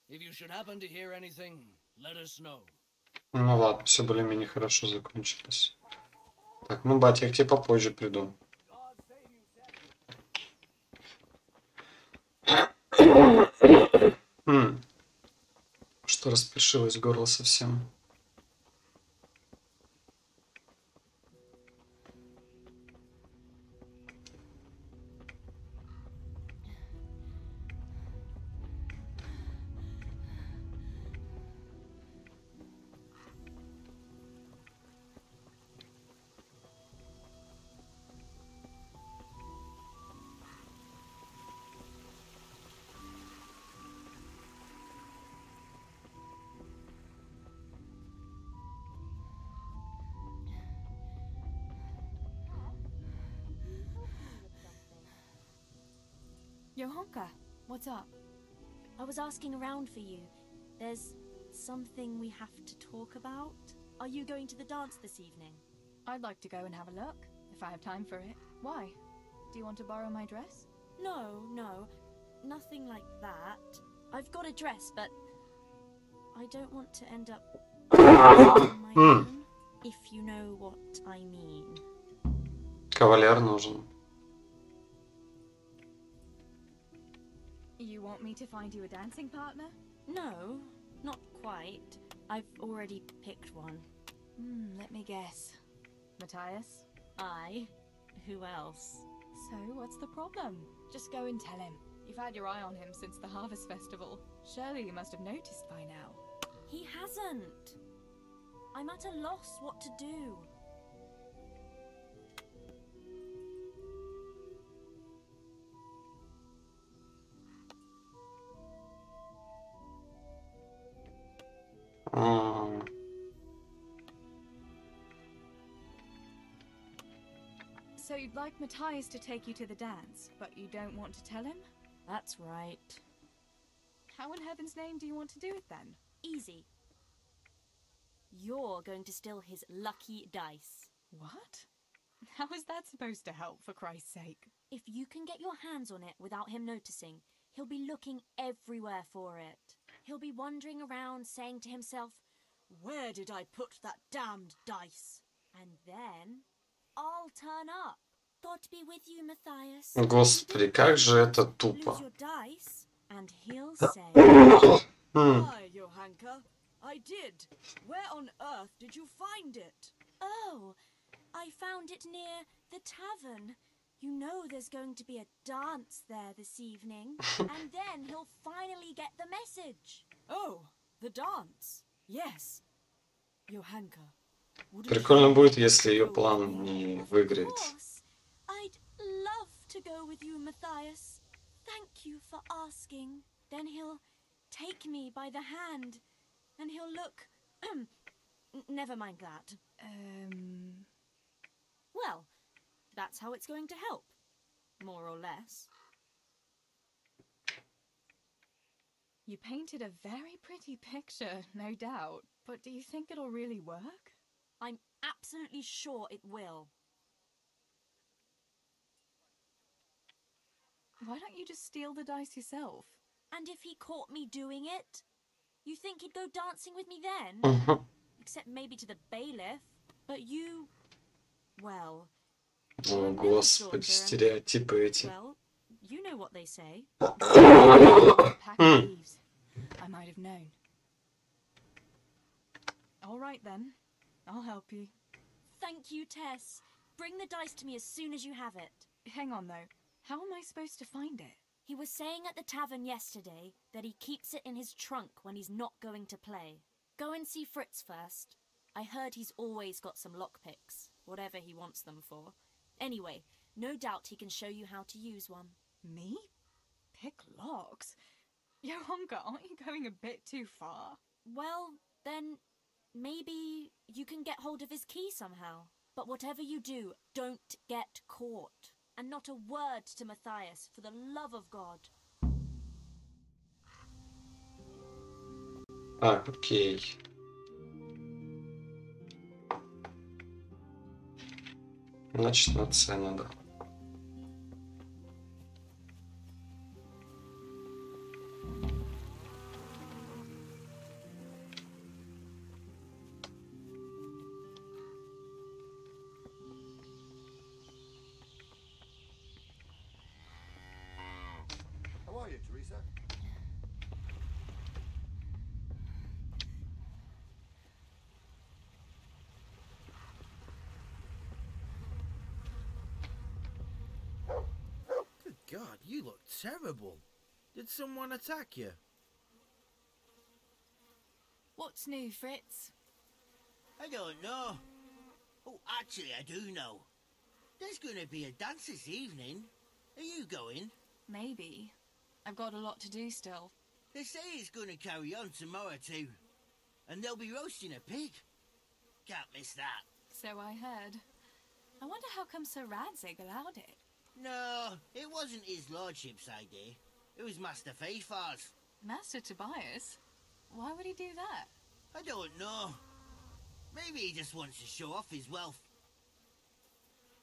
If you should happen to hear anything, let us know. Ну ладно, все более-менее хорошо закончилось. Так, ну, батя, я к тебе попозже приду. Что распершилось горло совсем. Johanka, what's up? I was asking around for you. There's something we have to talk about. Are you going to the dance this evening? I'd like to go and have a look, if I have time for it. Why? Do you want to borrow my dress? No, nothing like that. I've got a dress, but I don't want to end up on my own, if you know what I mean. Кавалер нужен. You want me to find you a dancing partner? No, not quite. I've already picked one. Let me guess. Matthias? I? Who else? So, what's the problem? Just go and tell him. You've had your eye on him since the Harvest Festival. Surely you must have noticed by now. He hasn't. I'm at a loss what to do. So you'd like Matthias to take you to the dance, but you don't want to tell him? That's right. How in heaven's name do you want to do it then? Easy. You're going to steal his lucky dice. What? How is that supposed to help, for Christ's sake? If you can get your hands on it without him noticing, he'll be looking everywhere for it. He'll be wandering around saying to himself, "Where did I put that damned dice?" And then I'll turn up. God be with you, Matthias. Господи, как же это тупо. Lose your dice, and he'll say, Hi, Johanka. I did. Where on earth did you find it? "Oh, I found it near the tavern. You know there's going to be a dance there this evening." And then he'll finally get the message. Oh, the dance. Yes. Johanka. Прикольно будет, если ее план не выиграет. Of course. I'd love to go with you, Matthias. Thank you for asking. Then he'll take me by the hand, and he'll look... Never mind that. Well, that's how it's going to help. More or less. You painted a very pretty picture, no doubt. But do you think it'll really work? I'm absolutely sure it will. Why don't you just steal the dice yourself? And if he caught me doing it? You think he'd go dancing with me then? Except maybe to the bailiff. But you... Well... О, господи, стереотипы эти. Well, you know what they say. Pack of thieves. I might have known. All right then. I'll help you. Thank you, Tess. Bring the dice to me as soon as you have it. Hang on though. How am I supposed to find it? He was saying at the tavern yesterday that he keeps it in his trunk when he's not going to play. Go and see Fritz first. I heard he's always got some lockpicks, whatever he wants them for. Anyway, no doubt he can show you how to use one. Me? Pick locks? Johanka, aren't you going a bit too far? Well, then maybe you can get hold of his key somehow. But whatever you do, don't get caught. And not a word to Matthias, for the love of God. Окей. Значит, на С надо. How are you, Teresa? Good God, you look terrible. Did someone attack you? What's new, Fritz? I don't know. Oh, actually, I do know. There's going to be a dance this evening. Are you going? Maybe. I've got a lot to do still. They say it's going to carry on tomorrow too. And they'll be roasting a pig. Can't miss that. So I heard. I wonder how come Sir Radzig allowed it. No, it wasn't his lordship's idea. It was Master Faithfar's. Master Tobias? Why would he do that? I don't know. Maybe he just wants to show off his wealth.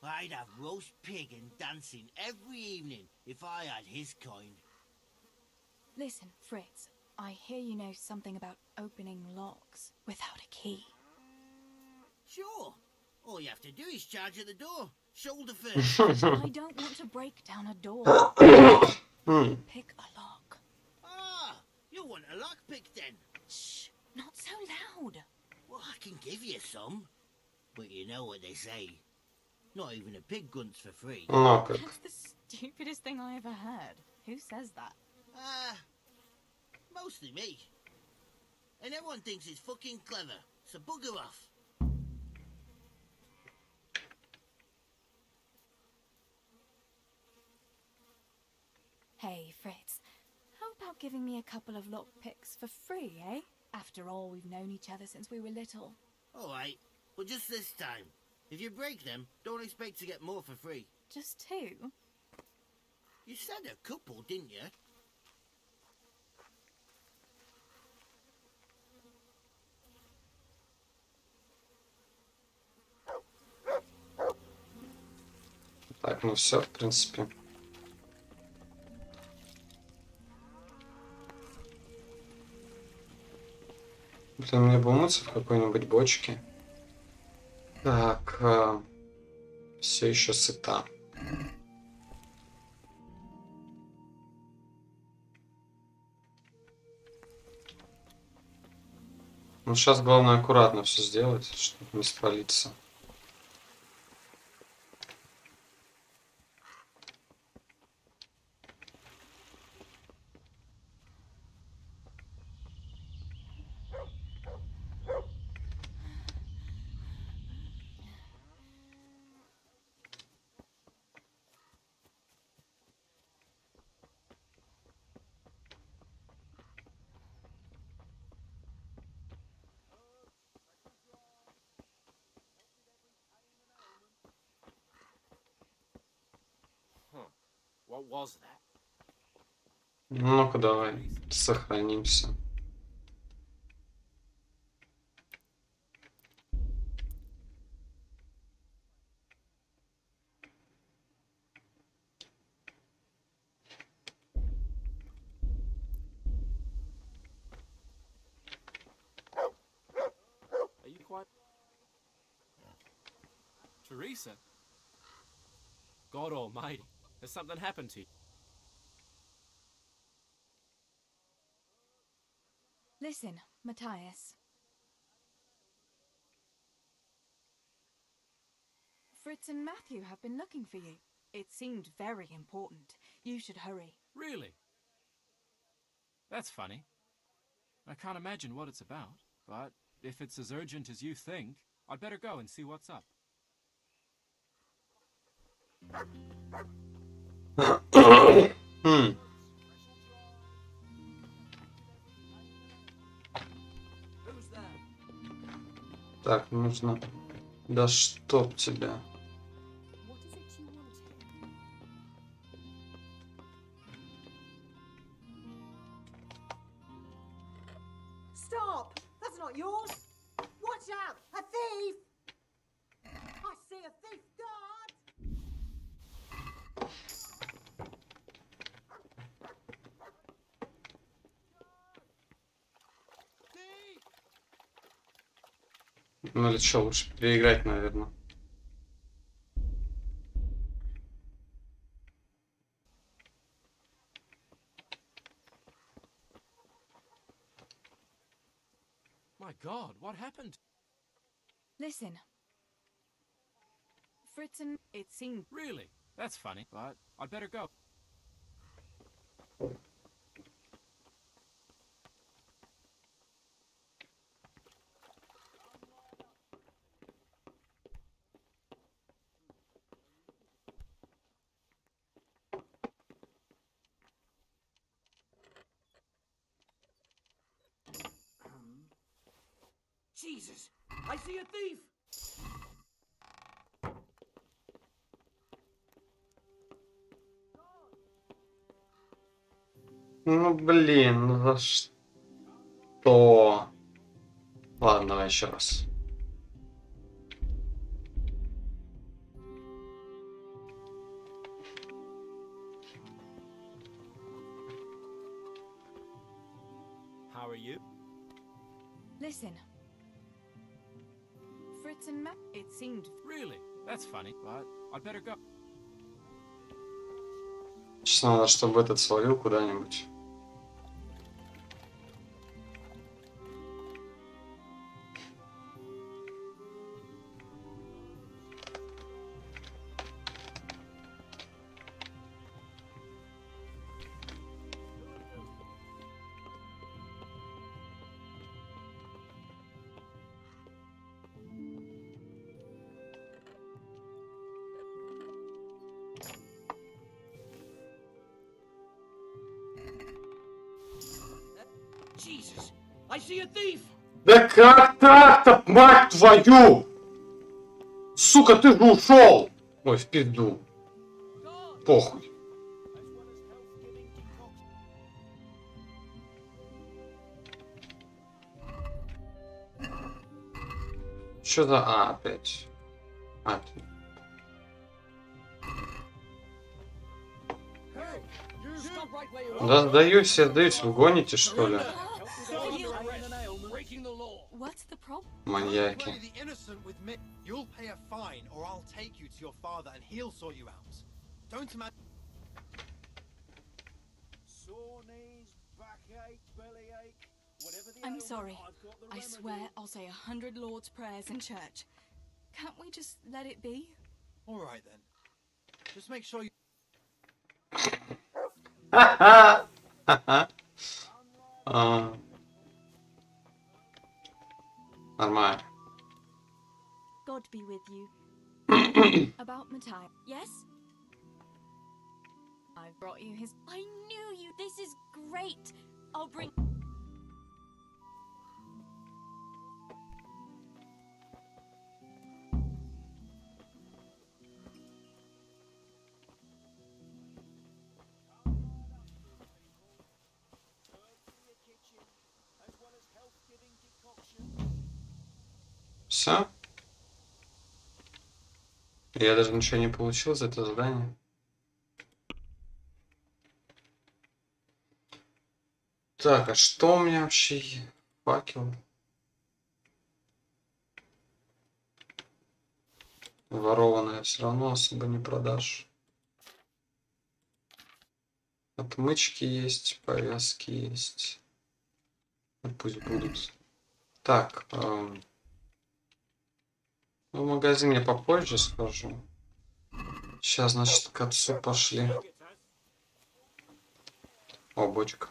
I'd have roast pig and dancing every evening if I had his kind. Listen, Fritz, I hear you know something about opening locks without a key. Sure. All you have to do is charge at the door. Shoulder first. I don't want to break down a door. Pick a lock. Ah, you want a lockpick then? Shh, not so loud. Well, I can give you some. But you know what they say. Not even a pig grunts for free. That's the stupidest thing I ever heard. Who says that? Mostly me. And everyone thinks it's fucking clever, so bugger off. Hey, Fritz, how about giving me a couple of lockpicks for free, eh? After all, we've known each other since we were little. Alright, but just this time. If you break them, don't expect to get more for free. Just two? You said a couple, didn't you? Так, ну все, в принципе. Блин, мне бы умыться в какой-нибудь бочке. Так, все еще сыта. Ну, сейчас главное аккуратно все сделать, чтобы не спалиться. What was that? Ну-ка давай, сохранимся. Are you quite... Teresa? God almighty. Has something happened to you? Listen, Matthias. Fritz and Matthew have been looking for you. It seemed very important. You should hurry. Really? That's funny. I can't imagine what it's about, but if it's as urgent as you think, I'd better go and see what's up. Так, нужно Да чтоб тебя. Stop! That's not yours! Watch out! A thief! I see a thief guard! Ну или что, лучше переиграть, наверное. My God, what happened? Listen. Fritz and it seemed... Really? That's funny, but I'd better go. Jesus! I see a thief! Ну блин, ну за что? Ладно, давай еще раз. How are you? Listen. Fritz and Matt, it seemed... Really? That's funny, but I'd better go. Сейчас надо, чтобы этот свалил куда-нибудь. Jesus! I see a thief! Да как так-то, мать твою! Сука, ты же ушел! Ой, в пизду. Похуй. Что за... А, опять. А, да сдаюсь, я сдаюсь. Вы гоните, что ли? What's the problem? Маньяки. You'll pay a fine, or I'll take you to your father and he'll sort you out. Don't imagine. I'm sorry. I swear I'll say 100 Lord's prayers in church. Can't we just let it be? All right then. Just make sure you. Нормально. God be with you. About Matthias. Yes? I've brought you his... I knew you! This is great! I'll bring... Все? Я даже ничего не получил за это задание. Так, а что у меня вообще? Факел. Ворованное все равно особо не продашь. Отмычки есть, повязки есть. Ну, пусть будут. Так, ну, в магазин я попозже схожу. Сейчас, значит, к отцу пошли. О, бочка.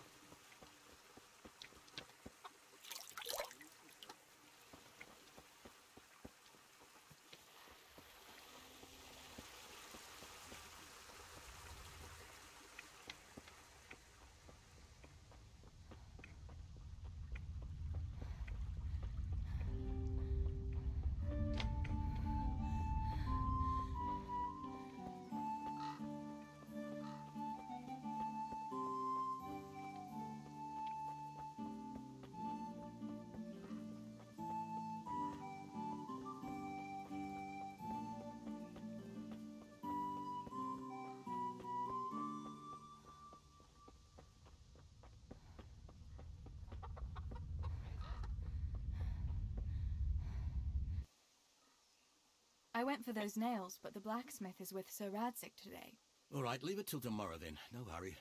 I went for those nails, but the blacksmith is with Sir Radzik today. All right, leave it till tomorrow then. No hurry.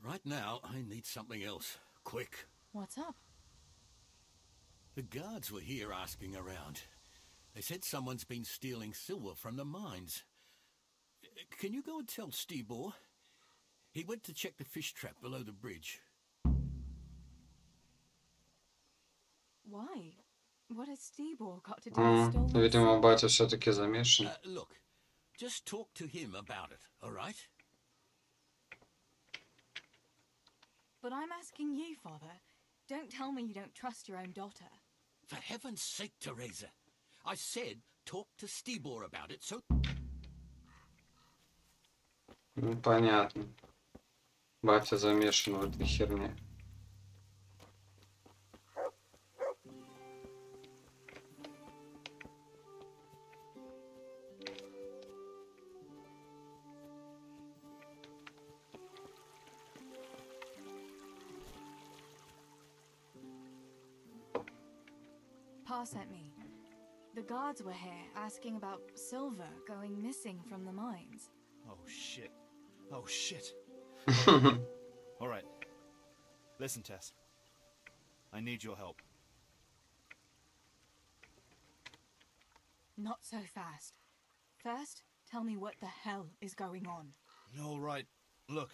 Right now, I need something else. Quick. What's up? The guards were here asking around. They said someone's been stealing silver from the mines. Can you go and tell Stibor? He went to check the fish trap below the bridge. Why? What has Stibor got to do with stolen Видимо, батя все-таки замешан. Look, just talk to him about it, all right? But I'm asking you, Father. Don't tell me you don't trust your own daughter. For heaven's sake, Teresa. I said talk to Stibor about it, so... Ну, понятно. Батя замешан в этой херне. Pa sent me. The guards were here asking about silver going missing from the mines. Oh shit. Oh shit. Alright. Listen, Tess. I need your help. Not so fast. First, tell me what the hell is going on. Alright. Look.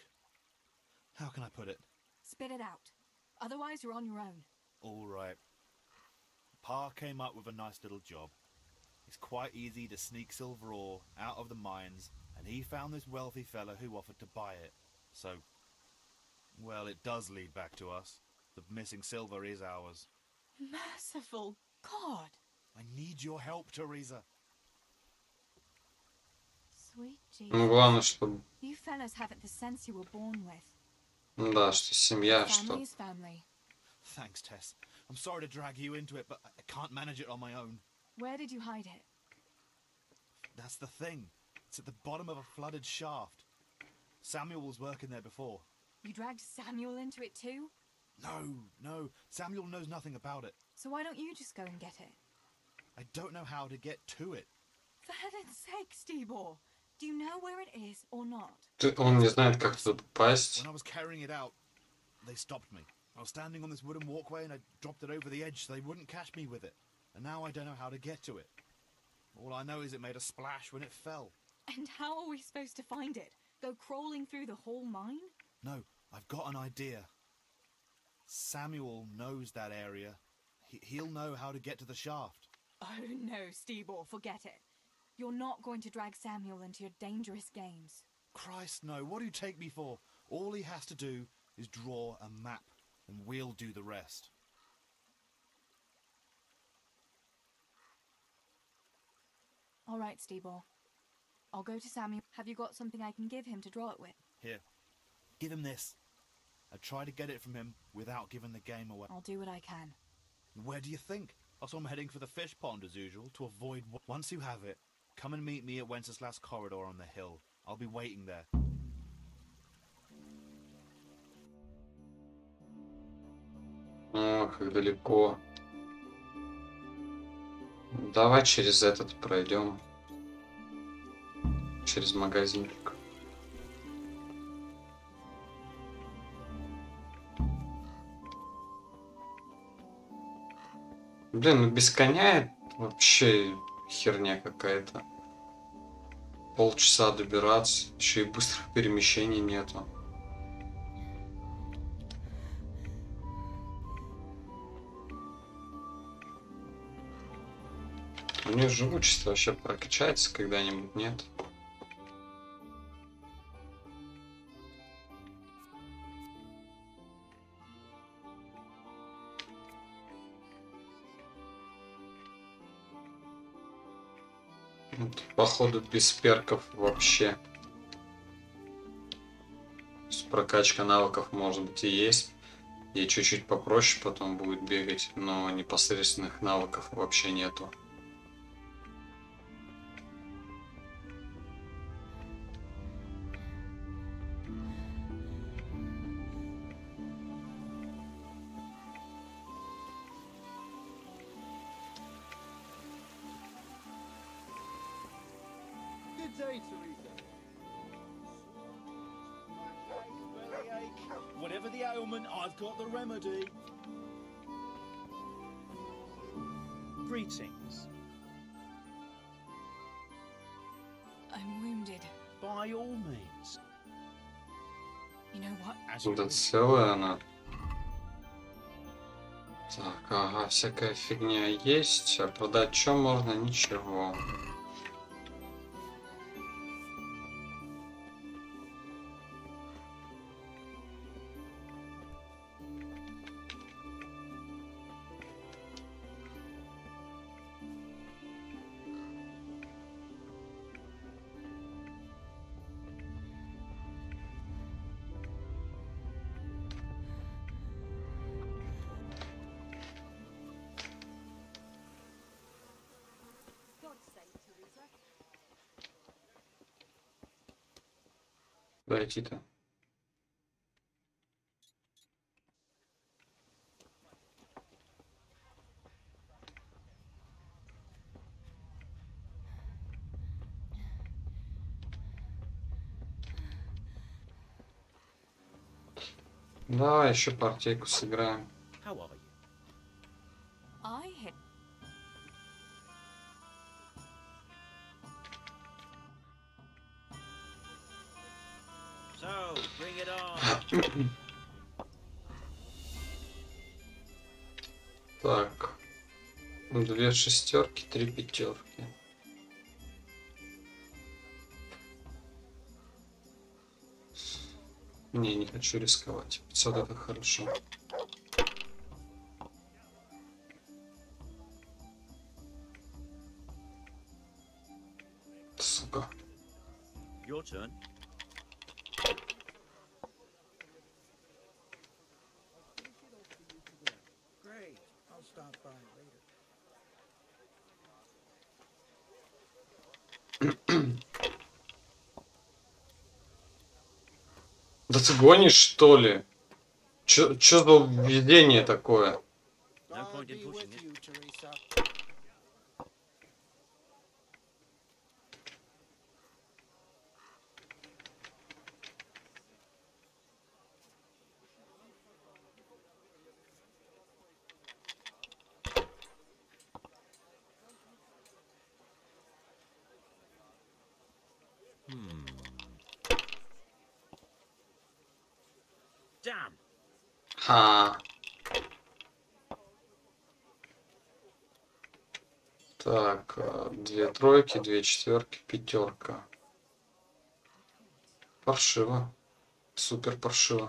How can I put it? Spit it out. Otherwise, you're on your own. Alright. Pa came up with a nice little job. It's quite easy to sneak silver ore out of the mines, and he found this wealthy fella who offered to buy it. So, well, it does lead back to us. The missing silver is ours. Merciful God! I need your help, Teresa. Sweet Jesus. Ну, главное, чтобы... You fellas haven't the sense you were born with. Ну да, что семья, что... Family's family. Thanks, Tess. I'm sorry to drag you into it, but I can't manage it on my own. Where did you hide it? That's the thing. It's at the bottom of a flooded shaft. Samuel was working there before. You dragged Samuel into it too? No. Samuel knows nothing about it. So why don't you just go and get it? I don't know how to get to it. For heaven's sake, Stibor! Do you know where it is or not? Он не знает, как туда попасть. When I was carrying it out, they stopped me. I was standing on this wooden walkway and I dropped it over the edge so they wouldn't catch me with it. And now I don't know how to get to it. All I know is it made a splash when it fell. And how are we supposed to find it? Go crawling through the whole mine? No, I've got an idea. Samuel knows that area. He'll know how to get to the shaft. Oh no, Stibor, forget it. You're not going to drag Samuel into your dangerous games. Christ, no. What do you take me for? All he has to do is draw a map, and we'll do the rest. All right, Stibor. I'll go to Samuel. Have you got something I can give him to draw it with? Here. Give him this. I try to get it from him without giving the game away. I'll do what I can. Where do you think? Also, I'm heading for the fish pond as usual to avoid... Once you have it, come and meet me at Wenceslas Corridor on the hill. I'll be waiting there. О, как далеко. Давай через этот пройдем. Через магазинчик. Блин, ну без коня вообще херня какая-то. Полчаса добираться, еще и быстрых перемещений нету. У нее живучесть вообще прокачается когда-нибудь, нет? Походу без перков вообще. То есть прокачка навыков может быть и есть. И чуть-чуть попроще потом будет бегать, но непосредственных навыков вообще нету. day, Teresa. Whatever the ailment, I've got the remedy. Greetings. I'm wounded. By all means. You know what? Да целая она. Так, ага, всякая фигня есть. А продать что можно? Ничего. Дойти-то. Давай еще партийку сыграем. I hit. So, bring it on. Так. 2 шестерки, 3 пятерки. Не хочу рисковать. 500 это хорошо. Сука. Your turn. Great. I'll stop by later. Да ты гонишь, что ли? Чё за введение такое? No point in pushing it. Damn. Ха. Так, 2 тройки, 2 четверки, пятерка. Паршиво. Супер паршиво.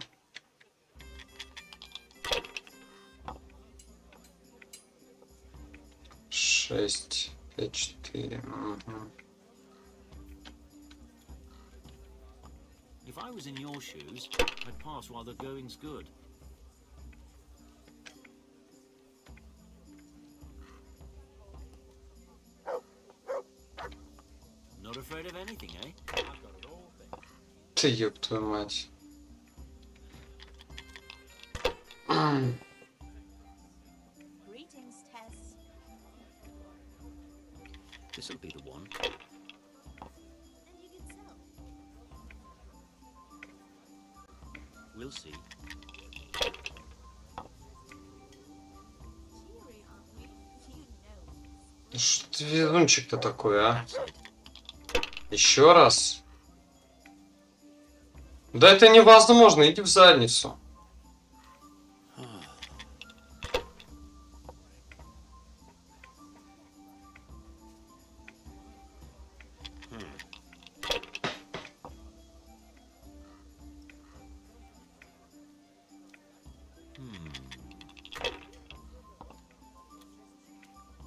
Шесть, 5, 4. Угу. If I was in your shoes, I'd pass while the going's good. Not afraid of anything, eh? I've got it all. Ты ёб твою мать. Greetings, Tess. This'll be the one. And you can sell. We'll see. Cheery, aren't we? You know. Что ты везунчик-то такой, а? Еще раз? Да это невозможно, иди в задницу.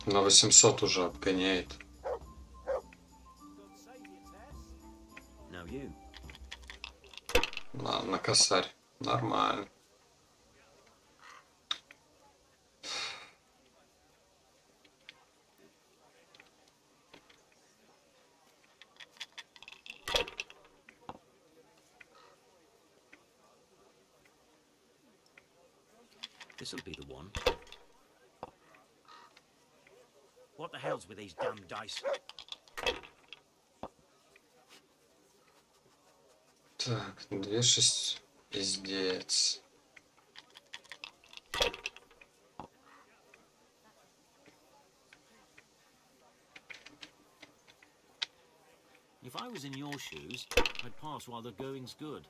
На 800 уже обгоняет. Now you. На косарь. Нормально. This'll be the one. What the hell's with these damn dice? Так, 2,6. Пиздец. If I was in your shoes, I'd pass while the going's good.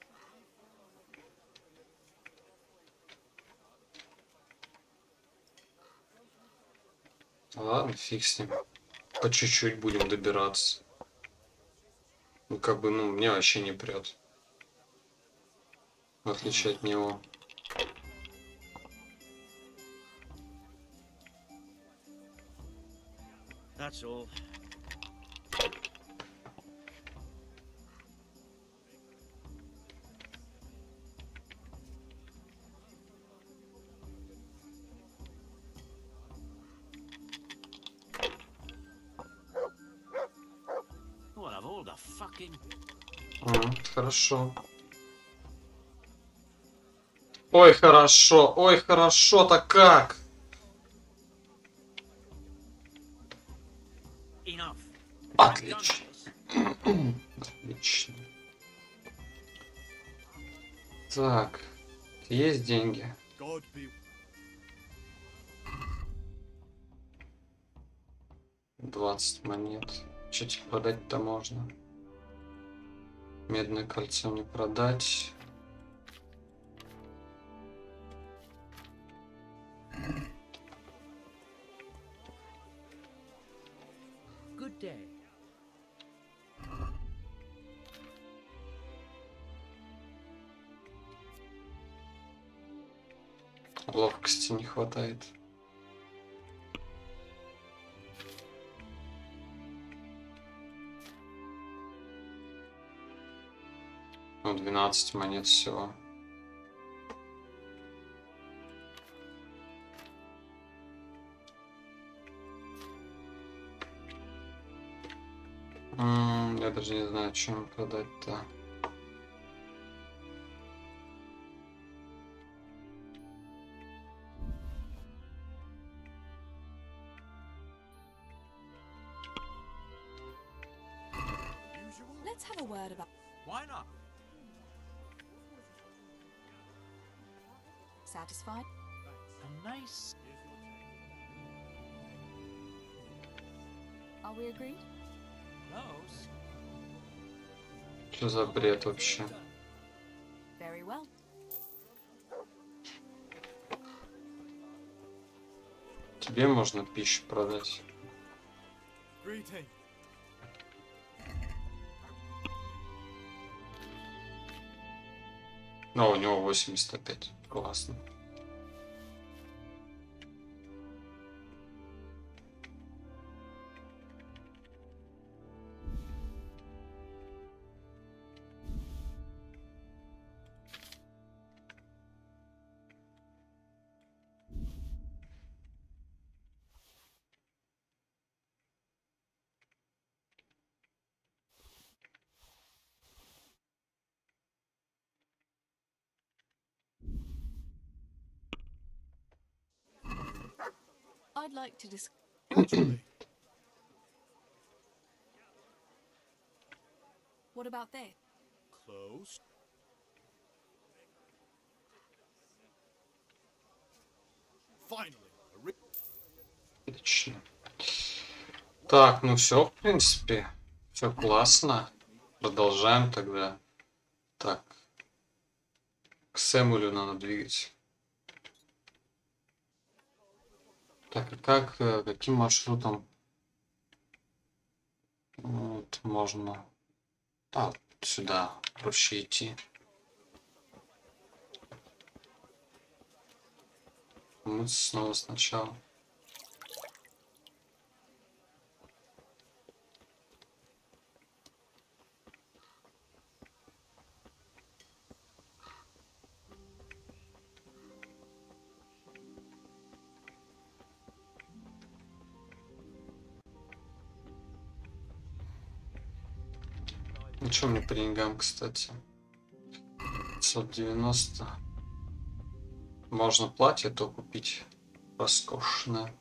Ладно, фиг с ним. По чуть-чуть будем добираться. Ну, как бы, ну, мне вообще не прет. В отличие от него. That's all. Well, of all the fucking... Хорошо. Ой, хорошо. Ой, хорошо-то как? Enough. Отлично. Отлично. Так. Есть деньги? God be... 20 монет. Что тебе продать-то можно? Медное кольцо не продать. Good day. Ловкости не хватает. Ну, 12 монет всего. Я даже не знаю, чем продать-то. Let's have a word about... Why not? Satisfied? A nice... Are we agreed? Close. Что за бред вообще? Very well. Тебе можно пищу продать. Greeting. Но у него 85. Классно. I'd like to discuss... What about this? Close. Finally. Отлично. Так, ну все, в принципе. Все классно. Продолжаем тогда. Так. К Сэмюэлю надо двигать. Так, а каким маршрутом вот, можно сюда проще идти? Мы снова сначала. Ну что мне по деньгам, кстати? 590. Можно платье то купить. Роскошное.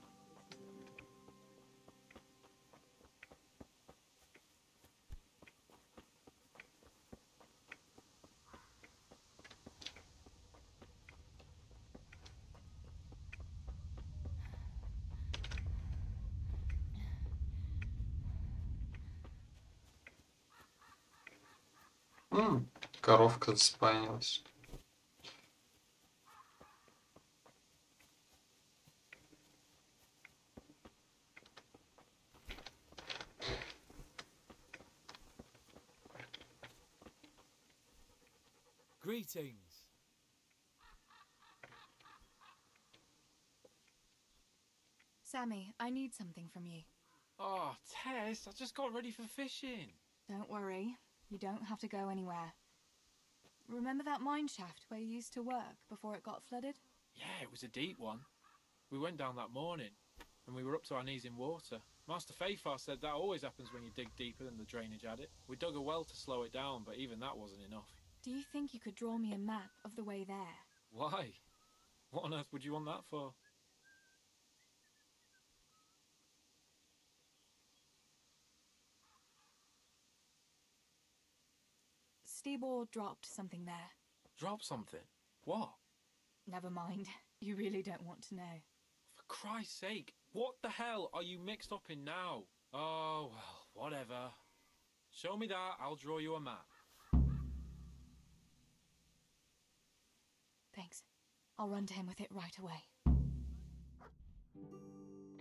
Коровка заспайнилась. Greetings. Sammy, I need something from you. Oh, Tess, I just got ready for fishing. Don't worry. You don't have to go anywhere. Remember that mine shaft where you used to work before it got flooded? Yeah, it was a deep one. We went down that morning, and we were up to our knees in water. Master Fafar said that always happens when you dig deeper than the drainage had it. We dug a well to slow it down, but even that wasn't enough. Do you think you could draw me a map of the way there? Why? What on earth would you want that for? Stibor dropped something there. Drop something? What? Never mind. You really don't want to know. For Christ's sake, what the hell are you mixed up in now? Oh, well, whatever. Show me that, I'll draw you a map. Thanks. I'll run to him with it right away.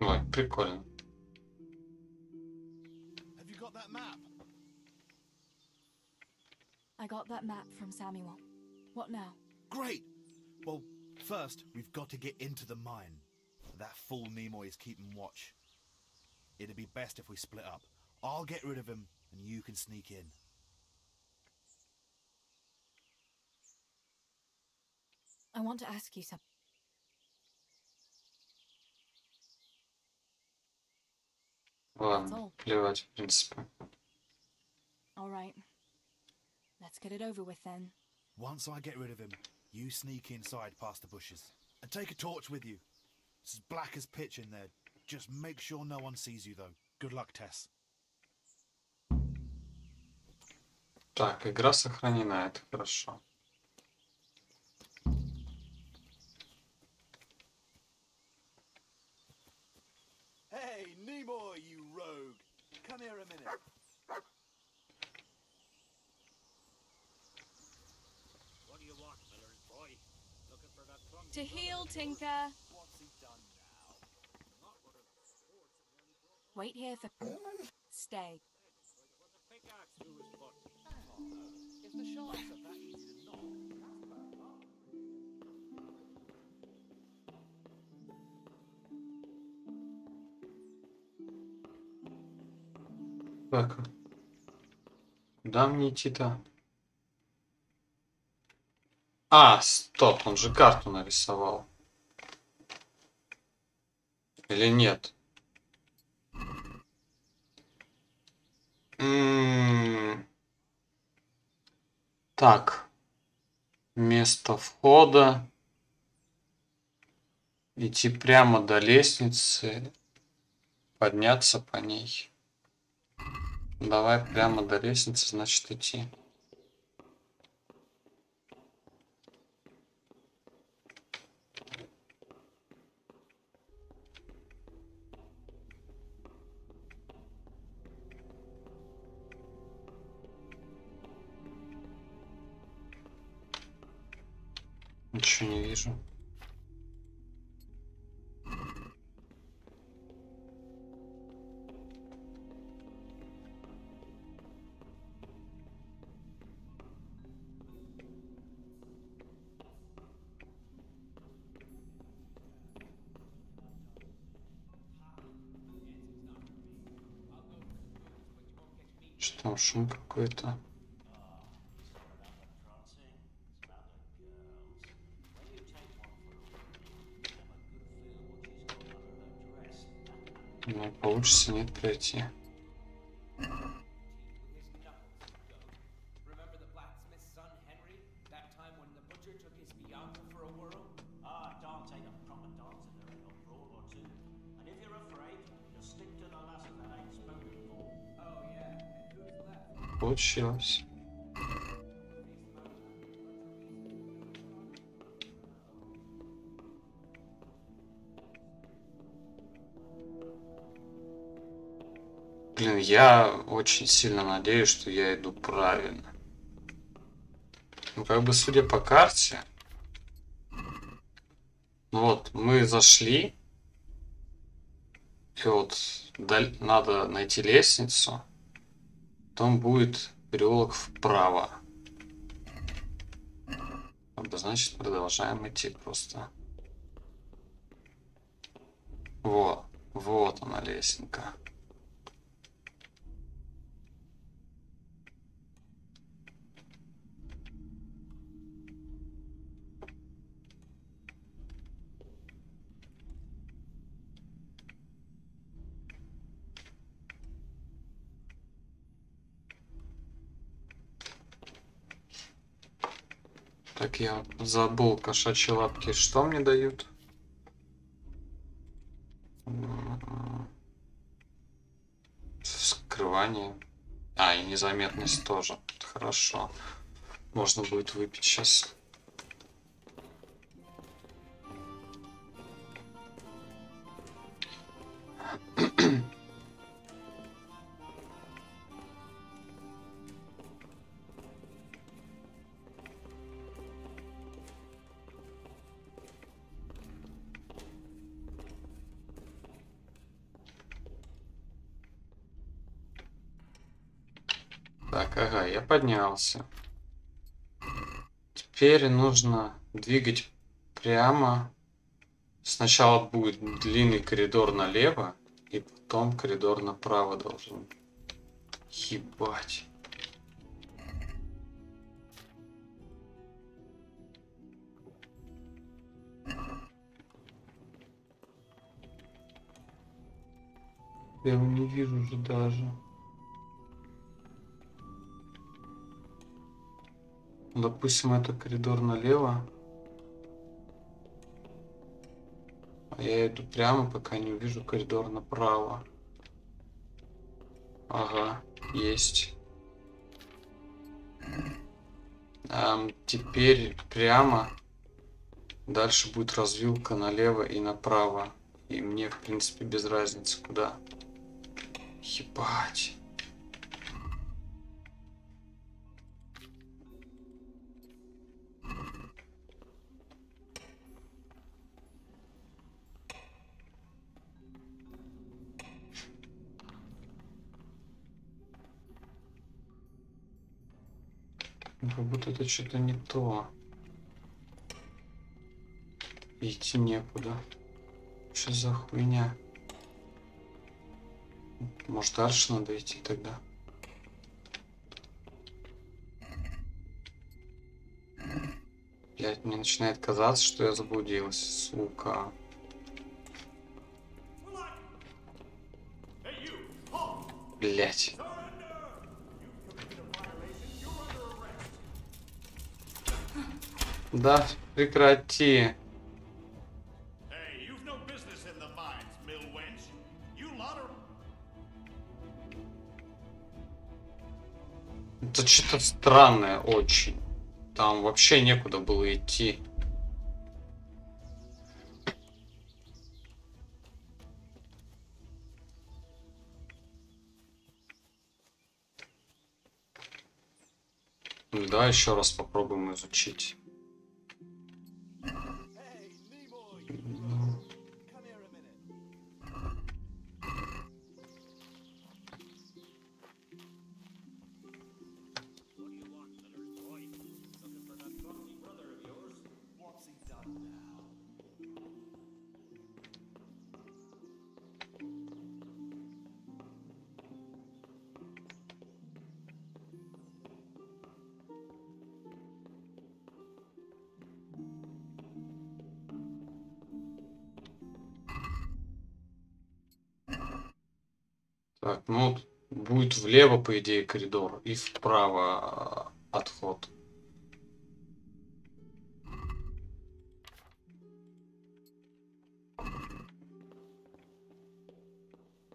Ой, прикольно. Have you got that map? I got that map from Samuel. What now? Great! Well, first, we've got to get into the mine. That fool Nimoy is keeping watch. It'd be best if we split up. I'll get rid of him, and you can sneak in. I want to ask you something. Ладно, плевать, в принципе. All right. Let's get it over with then. Once I get rid of him, you sneak inside past the bushes. And take a torch with you. It's as black as pitch in there. Just make sure no one sees you, though. Good luck, Tess. Так, игра сохранена, это хорошо. Hey, Nimoy, you rogue! Come here a minute. What do you want, Miller's boy? Looking for that trunk? To heal, Tinker. What's he done now? Wait here for... Stay. What's a pickaxe through his foot? If the shafts are that easy to knock, that's bad luck. Так, куда мне идти-то? А, стоп, он же карту нарисовал. Или нет? Так, место входа. Идти прямо до лестницы, подняться по ней. Давай прямо до лестницы, значит, идти. Ничего не вижу. Что там, шум какой-то? Ну, получится, нет, пройти. Получилось. Блин, я очень сильно надеюсь, что я иду правильно. Ну, как бы, судя по карте, вот, мы зашли, и вот надо найти лестницу, потом будет переулок вправо. Значит, продолжаем идти просто. Вот, вот она лесенка. Так, я забыл кошачьи лапки. Что мне дают? Скрывание. А, и незаметность тоже. Хорошо. Можно будет выпить сейчас. Так, ага, я поднялся. Теперь нужно двигать прямо. Сначала будет длинный коридор налево, и потом коридор направо должен. Ебать. Я его не вижу уже даже. Допустим, это коридор налево. А я иду прямо, пока не увижу коридор направо. Ага, есть. Теперь прямо. Дальше будет развилка налево и направо. И мне, в принципе, без разницы куда. Ебать. Как будто это что-то не то. Идти некуда. Что за хуйня? Может, дальше надо идти тогда? Блять, мне начинает казаться, что я заблудилась, сука. Блять. Да, прекрати. Это что-то странное очень. Там вообще некуда было идти. Да, еще раз попробуем изучить. Так, ну будет влево, по идее, коридор, и вправо отход.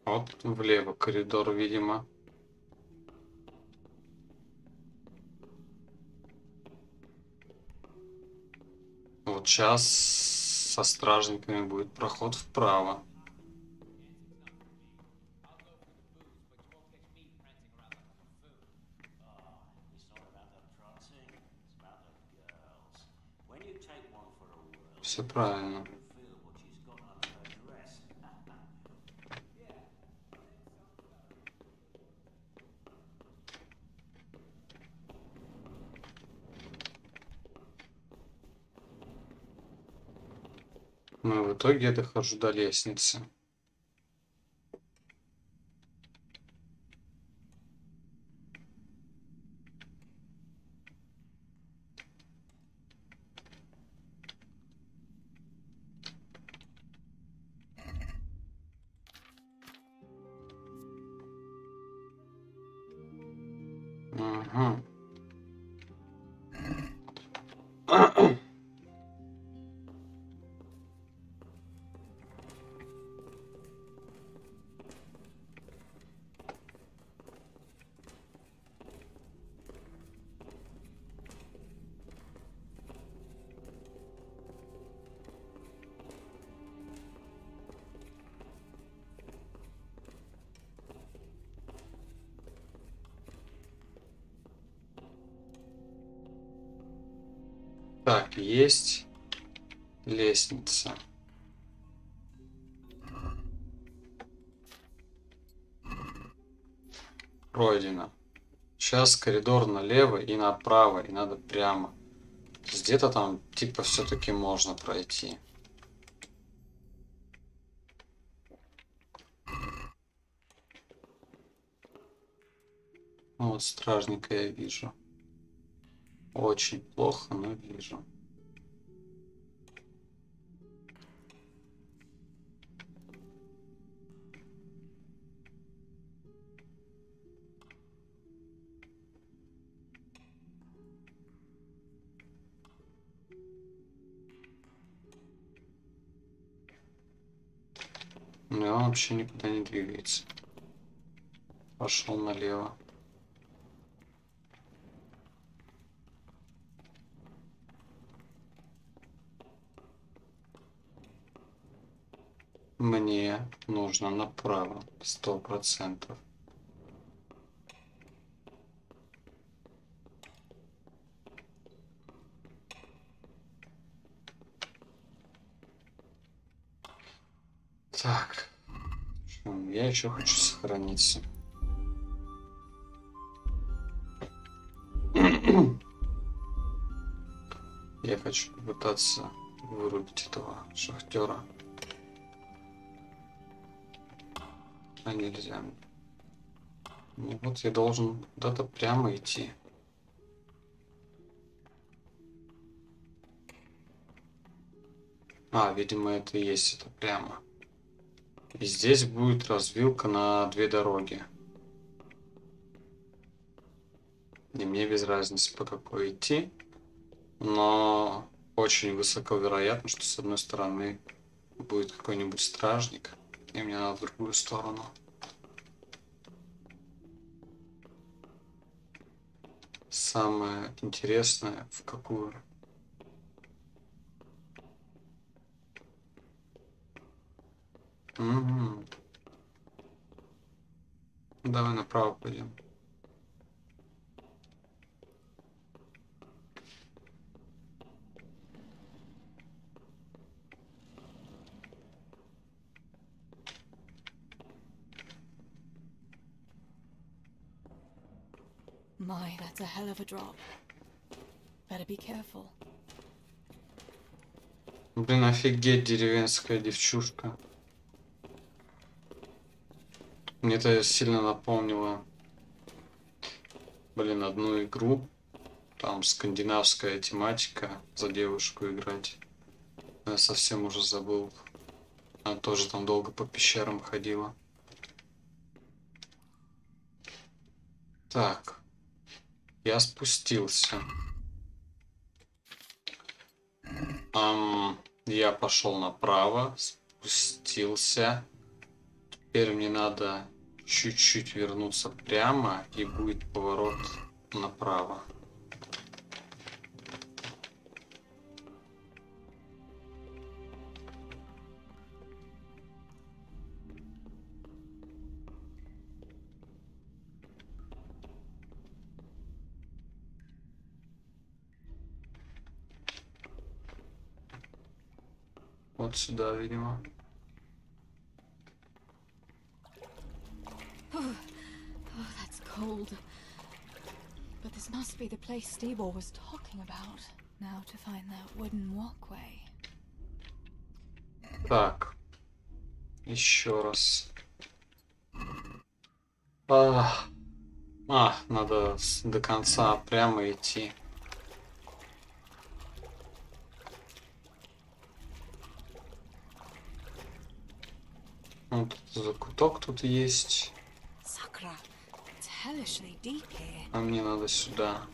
Вот влево коридор, видимо. Вот сейчас со стражниками будет проход вправо. Все правильно. Ну и в итоге я дохожу до лестницы. Угу. Так, есть лестница. Пройдено. Сейчас коридор налево и направо, и надо прямо. Где-то там, типа, все-таки можно пройти. Ну, вот стражника я вижу. Очень плохо, но вижу. Но он вообще никуда не двигается. Пошел налево. Мне нужно направо, 100%. Так, я еще хочу сохраниться. Я хочу попытаться вырубить этого шахтера. А нельзя. Ну вот я должен куда-то прямо идти. А, видимо, это и есть это прямо. И здесь будет развилка на 2 дороги. И мне без разницы, по какой идти. Но очень высоко вероятно, что с одной стороны будет какой-нибудь стражник, и мне надо в другую сторону. Самое интересное, в какую. Угу. Давай направо пойдем. My, that's a hell of a drop. Better be careful. Блин, офигеть, деревенская девчушка. Мне это сильно напомнило, блин, одну игру. Там скандинавская тематика, за девушку играть. Я совсем уже забыл. Она тоже там долго по пещерам ходила. Так. Я спустился. Я пошел направо, спустился. Теперь мне надо чуть-чуть вернуться прямо, и будет поворот направо. Вот сюда, видимо. Oh, that's cold. But this must be the place Stebor was talking about. Now to find that wooden walkway. Так. Еще раз. Надо до конца прямо идти. Вот закуток тут есть. Sakura, it's hellishly deep here. А мне надо сюда.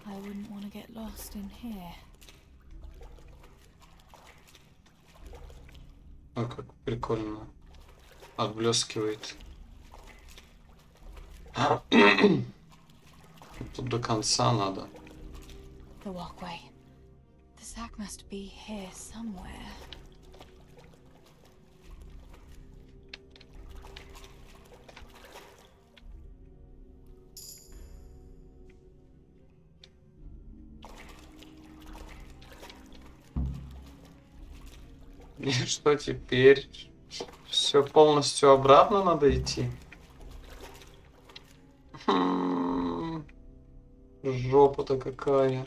I wouldn't want to get lost in here. Ой, как прикольно. Отблескивает. Тут до конца надо. The walkway. The sack must be here somewhere. И что теперь? Все полностью обратно надо идти? Жопа-то какая.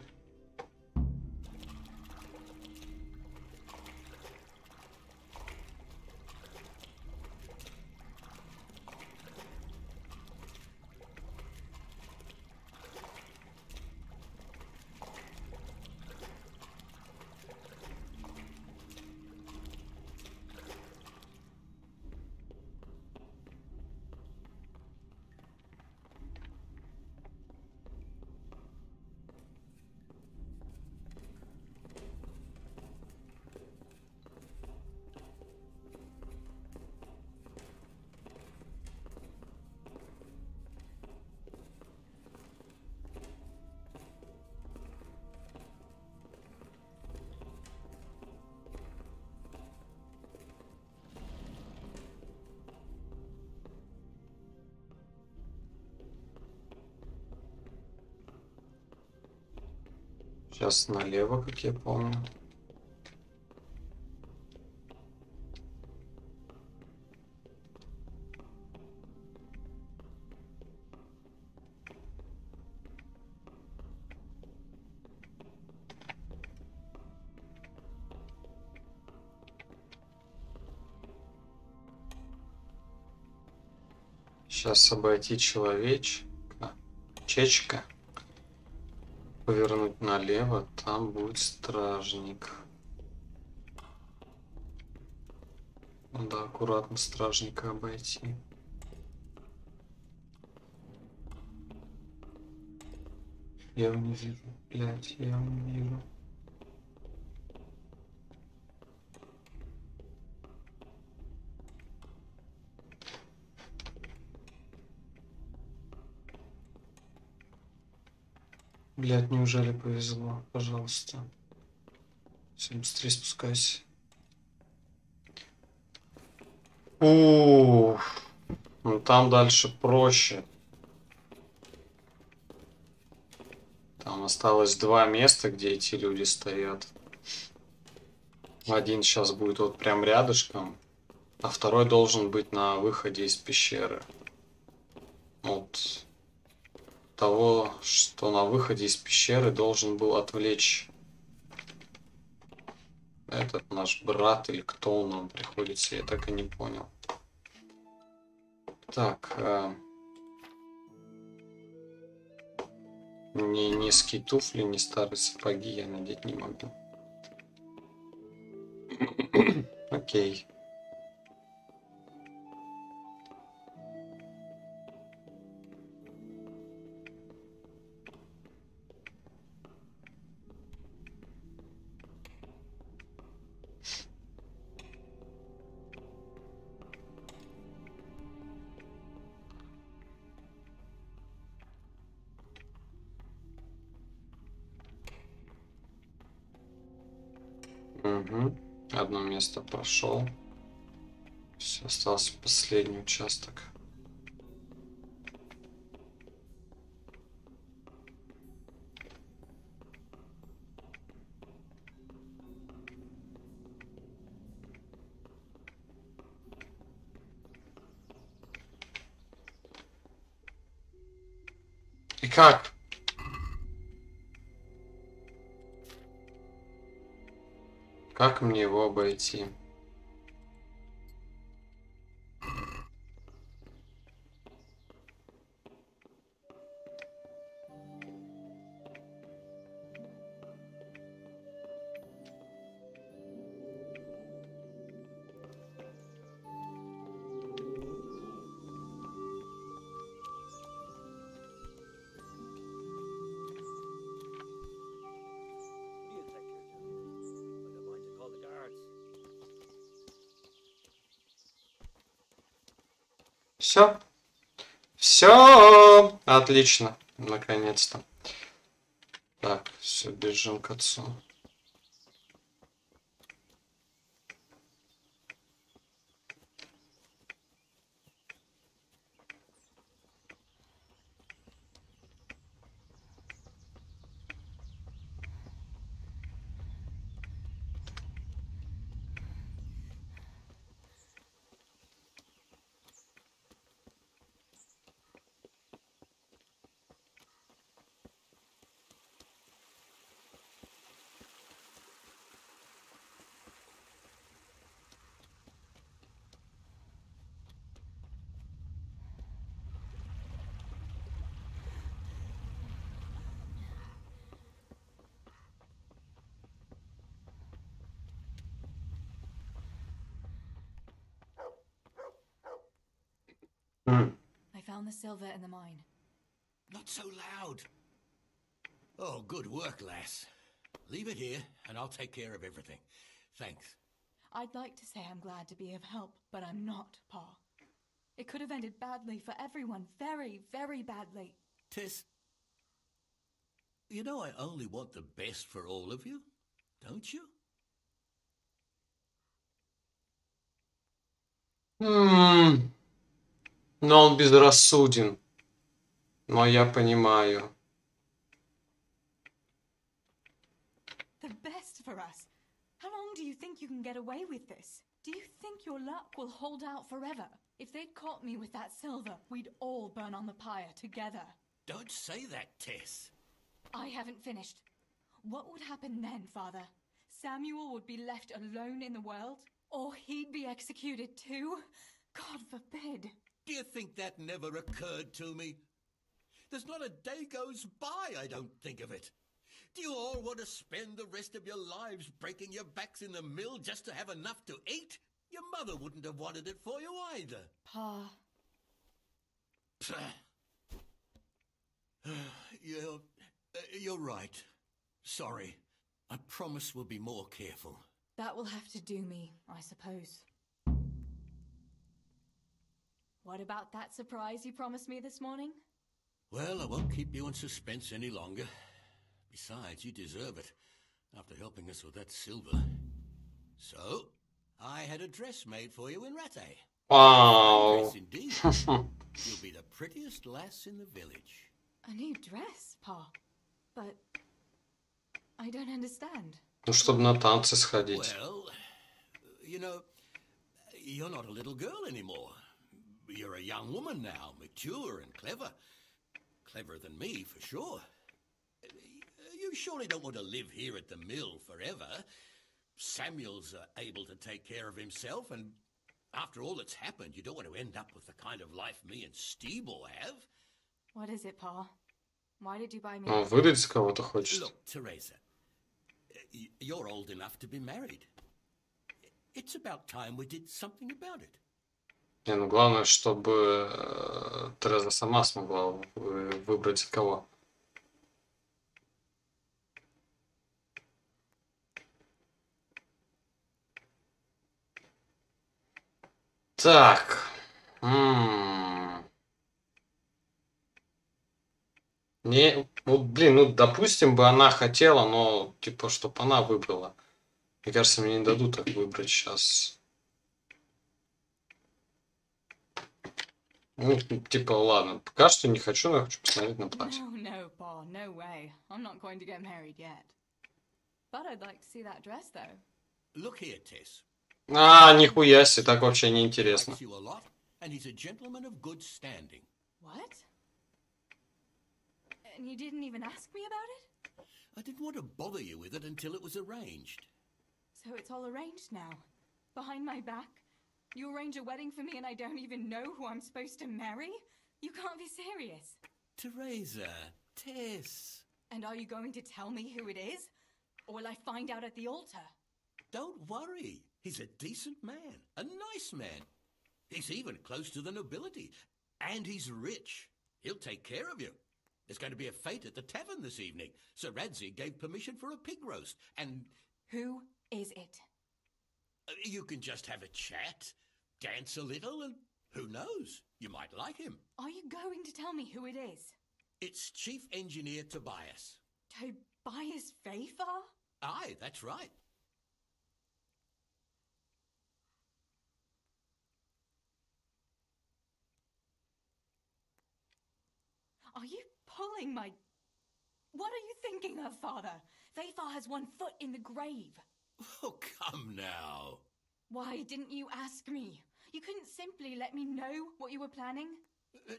Сейчас налево, как я помню. Сейчас обойти чечка. Повернуть налево, там будет стражник. Надо аккуратно стражника обойти. Я его не вижу. Блять, я его не вижу. Блядь, неужели повезло? Пожалуйста. Все, быстрее спускайся. Ну там дальше проще. Там осталось 2 места, где эти люди стоят. Один сейчас будет вот прям рядышком, а второй должен быть на выходе из пещеры. Вот. Того, что на выходе из пещеры должен был отвлечь этот наш брат, или кто он нам приходится, я так и не понял. Так, ни низкие туфли, ни старые сапоги я надеть не могу. Окей. Угу. Одно место прошел. Все, остался последний участок. Как? Как мне его обойти? Все. Все. Отлично. Наконец-то. Так, все, бежим к отцу. I found the silver in the mine. Not so loud. Oh, good work, lass. Leave it here, and I'll take care of everything. Thanks. I'd like to say I'm glad to be of help, but I'm not, Pa. It could have ended badly for everyone. Very, very badly. Tess, you know I only want the best for all of you, don't you? Но он безрассуден. Но я понимаю. The best for us? How long do you think you can get away with this? Do you think your luck will hold out forever? If they'd caught me with that silver, we'd all burn on the pyre together. Don't say that, Tess. I haven't finished. What would happen then, Father? Samuel would be left alone in the world? Or he'd be executed too? God forbid. Do you think that never occurred to me? There's not a day goes by I don't think of it. Do you all want to spend the rest of your lives breaking your backs in the mill just to have enough to eat? Your mother wouldn't have wanted it for you either. Pa. You're right. Sorry. I promise we'll be more careful. That will have to do me, I suppose. What about that surprise you promised me this morning? Well, I won't keep you in suspense any longer. Besides, you deserve it, after helping us with that silver. So, I had a dress made for you in Rattay. Wow. Dress indeed. You'll be the prettiest lass in the village. A new dress, Pa. But I don't understand. Ну, чтобы на танцы сходить. Well, you know, you're not a little girl anymore. You're a young woman now, mature and clever. Cleverer than me, for sure. You surely don't want to live here at the mill forever. Samuel's able to take care of himself, and after all that's happened, you don't want to end up with the kind of life me and Steeball have. What is it, Pa? Why did you buy me? Ну, выдать за кого-то хочет. Look, Teresa, you're old enough to be married. It's about time we did something about it. Не, ну главное, чтобы Тереза сама смогла выбрать за кого. Так. Не, ну, блин, ну, допустим бы она хотела, но, типа, чтобы она выбрала. Мне кажется, мне не дадут так выбрать сейчас. Ну, типа, ладно, пока что не хочу, но я хочу посмотреть на платье. No, Pa, no way. I'm not going to get married yet. But I'd like to see that dress, though. Look here, Tess. А, нихуя себе, так вообще не интересно. Likes you a lot, and he's a gentleman of good standing. What? And you didn't even ask me about it? I didn't want to bother you with it until it was arranged. So it's all arranged now? Behind my back? You arrange a wedding for me and I don't even know who I'm supposed to marry? You can't be serious. Teresa, Tess. And are you going to tell me who it is? Or will I find out at the altar? Don't worry. He's a decent man, a nice man. He's even close to the nobility. And he's rich. He'll take care of you. There's going to be a fete at the tavern this evening. Sir Radzi gave permission for a pig roast, and... Who is it? You can just have a chat, dance a little, and who knows? You might like him. Are you going to tell me who it is? It's Chief Engineer Tobias. Tobias Fayfar? Aye, that's right. Are you pulling my... What are you thinking of, Father? Fayfar has one foot in the grave. Oh, come now. Why didn't you ask me? You couldn't simply let me know what you were planning?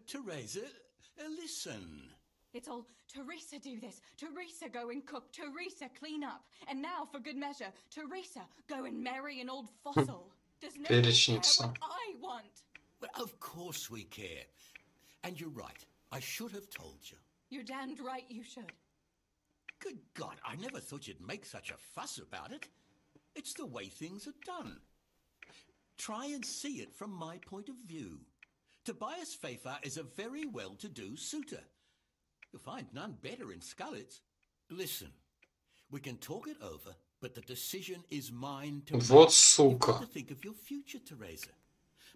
Teresa, listen. It's all, Teresa do this, Teresa go and cook, Teresa clean up. And now, for good measure, Teresa go and marry an old fossil. Does no one care what I want? Well, of course we care. And you're right. I should have told you. You're damned right you should. Good God, I never thought you'd make such a fuss about it. It's the way things are done. Try and see it from my point of view. Tobias Fayfar is a very well-to-do suitor. You'll find none better in Scullets. Listen, we can talk it over, but the decision is mine to make. Вот сука. You've got to think of your future, Teresa.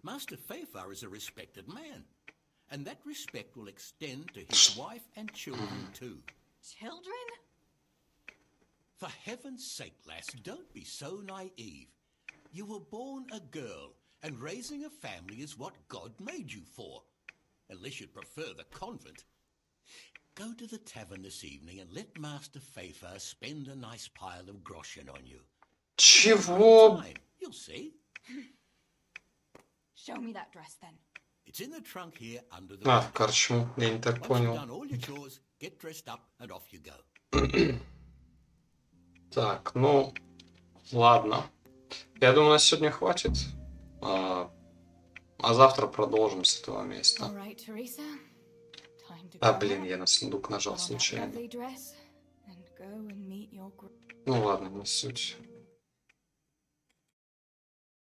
Master Fayfar is a respected man, and that respect will extend to his wife and children too. Children? For heaven's sake, lass, don't be so naive. You were born a girl, and raising a family is what God made you for. Unless you'd prefer the convent. Go to the tavern this evening and let Master Fayfar spend a nice pile of groschen on you. Чего? You'll see. Show me that dress then. It's in the trunk here under the... А, короче, я не так Once понял. you've done all your chores, get dressed up and off you go. Так, ну, ладно. Я думаю, на сегодня хватит. А завтра продолжим с этого места. Alright, Teresa. Time to А, go блин, out, я на сундук нажал put on that случайно. lovely dress, and go and meet your Ну ладно, не суть.